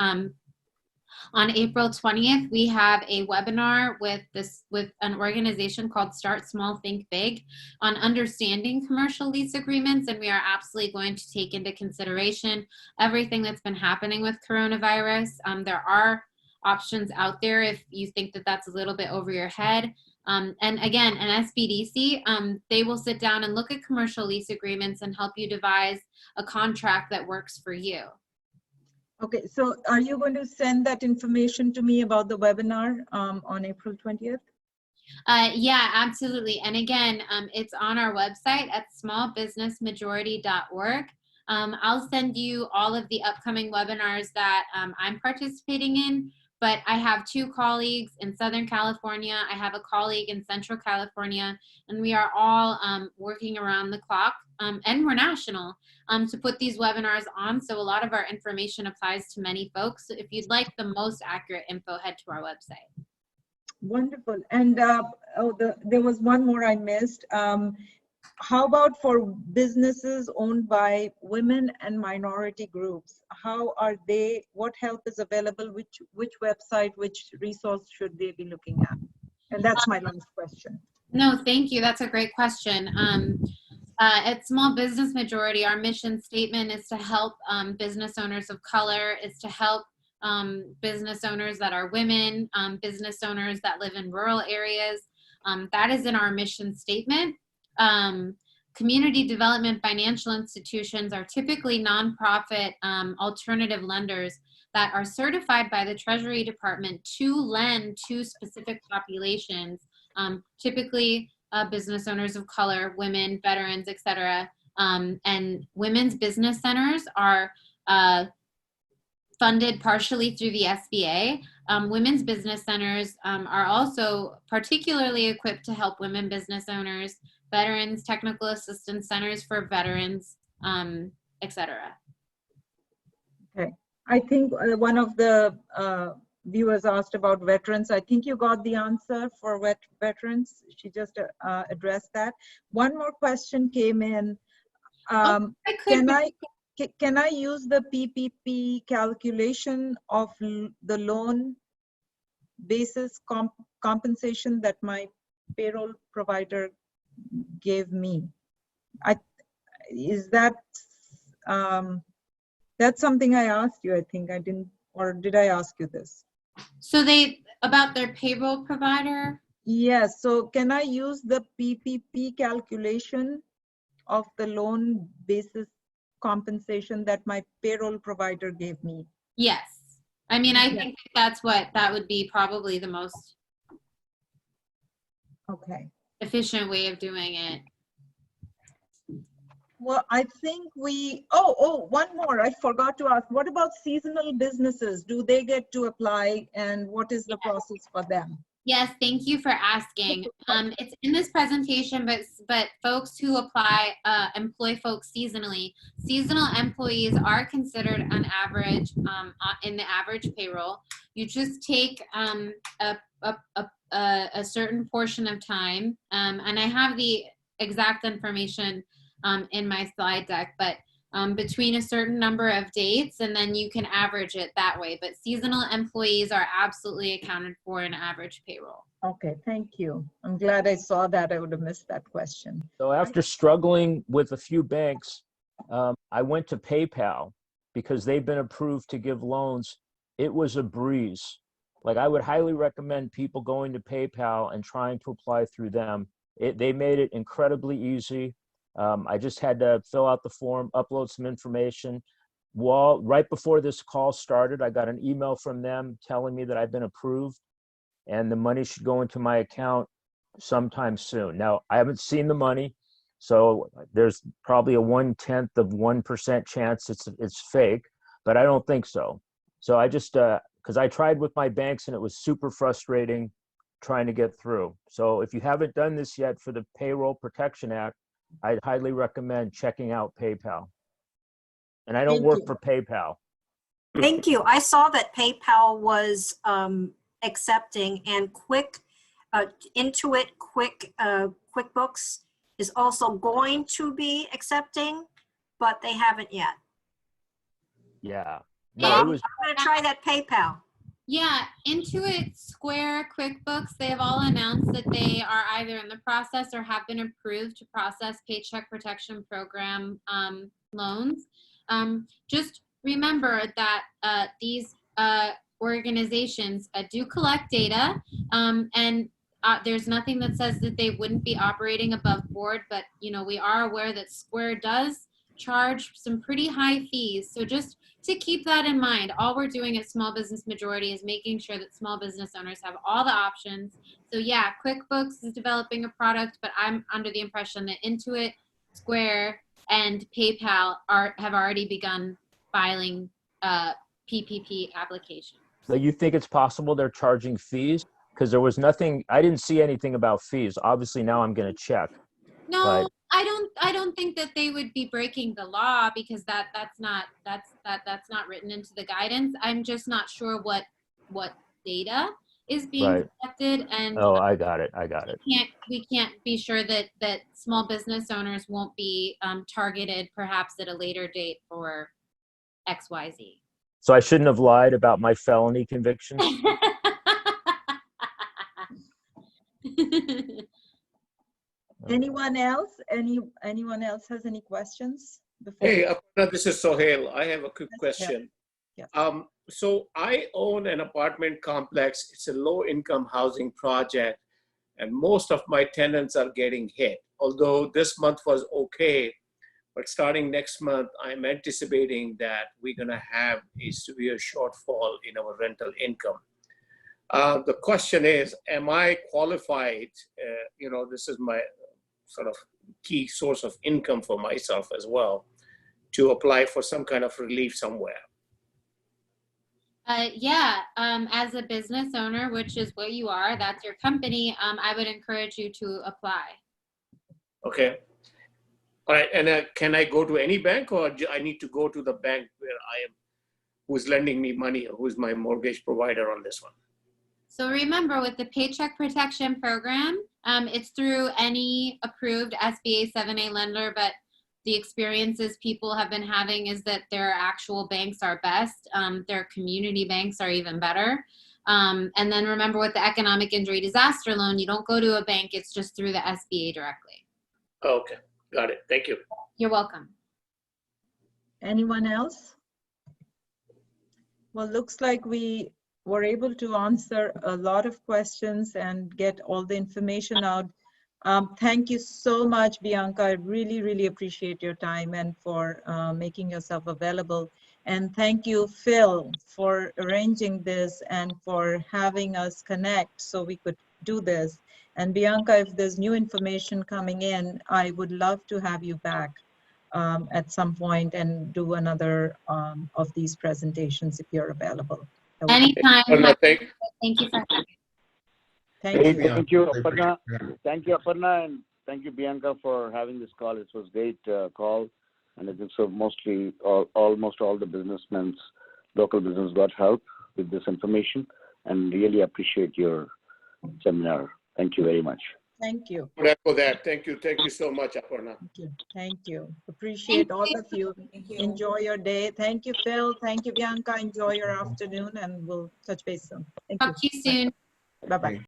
On April 20th, we have a webinar with an organization called Start Small, Think Big on understanding commercial lease agreements, and we are absolutely going to take into consideration everything that's been happening with coronavirus. There are options out there if you think that that's a little bit over your head. And again, an SBDC, they will sit down and look at commercial lease agreements and help you devise a contract that works for you. Okay, so are you going to send that information to me about the webinar on April 20th? Yeah, absolutely. And again, it's on our website at smallbusinessmajority.org. I'll send you all of the upcoming webinars that I'm participating in, but I have 2 colleagues in Southern California. I have a colleague in Central California, and we are all working around the clock, and we're national, to put these webinars on. So a lot of our information applies to many folks. So if you'd like the most accurate info, head to our website. Wonderful. And there was one more I missed. How about for businesses owned by women and minority groups? How are they, what help is available? Which website, which resource should they be looking at? And that's my last question. No, thank you. That's a great question. At Small Business Majority, our mission statement is to help business owners of color, is to help business owners that are women, business owners that live in rural areas. That is in our mission statement. Community development financial institutions are typically nonprofit alternative lenders that are certified by the Treasury Department to lend to specific populations, typically business owners of color, women, veterans, etc. And women's business centers are funded partially through the SBA. Women's business centers are also particularly equipped to help women business owners, veterans, technical assistance centers for veterans, etc. Okay. I think one of the viewers asked about veterans. I think you got the answer for veterans. She just addressed that. One more question came in. Can I use the PPP calculation of the loan basis compensation that my payroll provider gave me? Is that that's something I asked you? I think I didn't, or did I ask you this? So about their payroll provider? Yes. So can I use the PPP calculation of the loan basis compensation that my payroll provider gave me? Yes. I mean, I think that would be probably the most efficient way of doing it. Well, I think one more. I forgot to ask. What about seasonal businesses? Do they get to apply, and what is the process for them? Yes, thank you for asking. It's in this presentation, but folks who apply employ folks seasonally. Seasonal employees are considered on average in the average payroll. You just take a certain portion of time, and I have the exact information in my slide deck, but between a certain number of dates, and then you can average it that way. But seasonal employees are absolutely accounted for in average payroll. Okay, thank you. I'm glad I saw that. I would have missed that question. So after struggling with a few banks, I went to PayPal because they've been approved to give loans. It was a breeze. Like, I would highly recommend people going to PayPal and trying to apply through them. They made it incredibly easy. I just had to fill out the form, upload some information. Right before this call started, I got an email from them telling me that I've been approved and the money should go into my account sometime soon. Now, I haven't seen the money, so there's probably a 0.1% chance it's fake, but I don't think so. So I just, because I tried with my banks and it was super frustrating trying to get through. So if you haven't done this yet for the Payroll Protection Act, I'd highly recommend checking out PayPal. And I don't work for PayPal. Thank you. I saw that PayPal was accepting, and Intuit QuickBooks is also going to be accepting, but they haven't yet. Yeah. No, I'm going to try that PayPal. Yeah, Intuit, Square, QuickBooks, they have all announced that they are either in the process or have been approved to process Paycheck Protection Program loans. Just remember that these organizations do collect data, and there's nothing that says that they wouldn't be operating above board, but we are aware that Square does charge some pretty high fees. So just to keep that in mind, all we're doing at Small Business Majority is making sure that small business owners have all the options. So yeah, QuickBooks is developing a product, but I'm under the impression that Intuit, Square, and PayPal have already begun filing PPP applications. So you think it's possible they're charging fees? Because there was nothing, I didn't see anything about fees. Obviously now I'm going to check. No, but I don't think that they would be breaking the law, because that's not written into the guidance. I'm just not sure what data is being collected, and I got it. we can't be sure that small business owners won't be targeted perhaps at a later date for XYZ. So I shouldn't have lied about my felony convictions. Anyone else? Anyone else has any questions? Hey, Aparna, this is Sohail. I have a quick question. Yes. So I own an apartment complex. It's a low-income housing project, and most of my tenants are getting hit. Although this month was okay, but starting next month, I'm anticipating that we're going to have a severe shortfall in our rental income. The question is, am I qualified? This is my sort of key source of income for myself as well, to apply for some kind of relief somewhere. As a business owner, which is what you are, that's your company, I would encourage you to apply. Okay. All right. And can I go to any bank, or I need to go to the bank where I am who's lending me money, who's my mortgage provider on this one. So remember, with the Paycheck Protection Program, it's through any approved SBA 7A lender, but the experiences people have been having is that their actual banks are best. Their community banks are even better. And then remember, with the Economic Injury Disaster Loan, you don't go to a bank, it's just through the SBA directly. Okay, got it. Thank you. You're welcome. Anyone else? Well, looks like we were able to answer a lot of questions and get all the information out. Thank you so much, Bianca. I really, really appreciate your time and for making yourself available. And thank you, Phil, for arranging this and for having us connect so we could do this. And Bianca, if there's new information coming in, I would love to have you back at some point and do another of these presentations if you're available. Anytime. Thank Thank you for having me. Thank you. Thank you, Aparna. Thank you, Aparna, and thank you, Bianca, for having this call. It was a great call, and I think so mostly almost all the businessmen's local business got help with this information, and really appreciate your seminar. Thank you very much. Thank you. for that. Thank you. Thank you so much, Aparna. Thank you. Thank you. Appreciate all of you. Enjoy your day. Thank you, Phil. Thank you, Bianca. Enjoy your afternoon, and we'll touch base soon. Thank you. Talk to you soon. Bye-bye.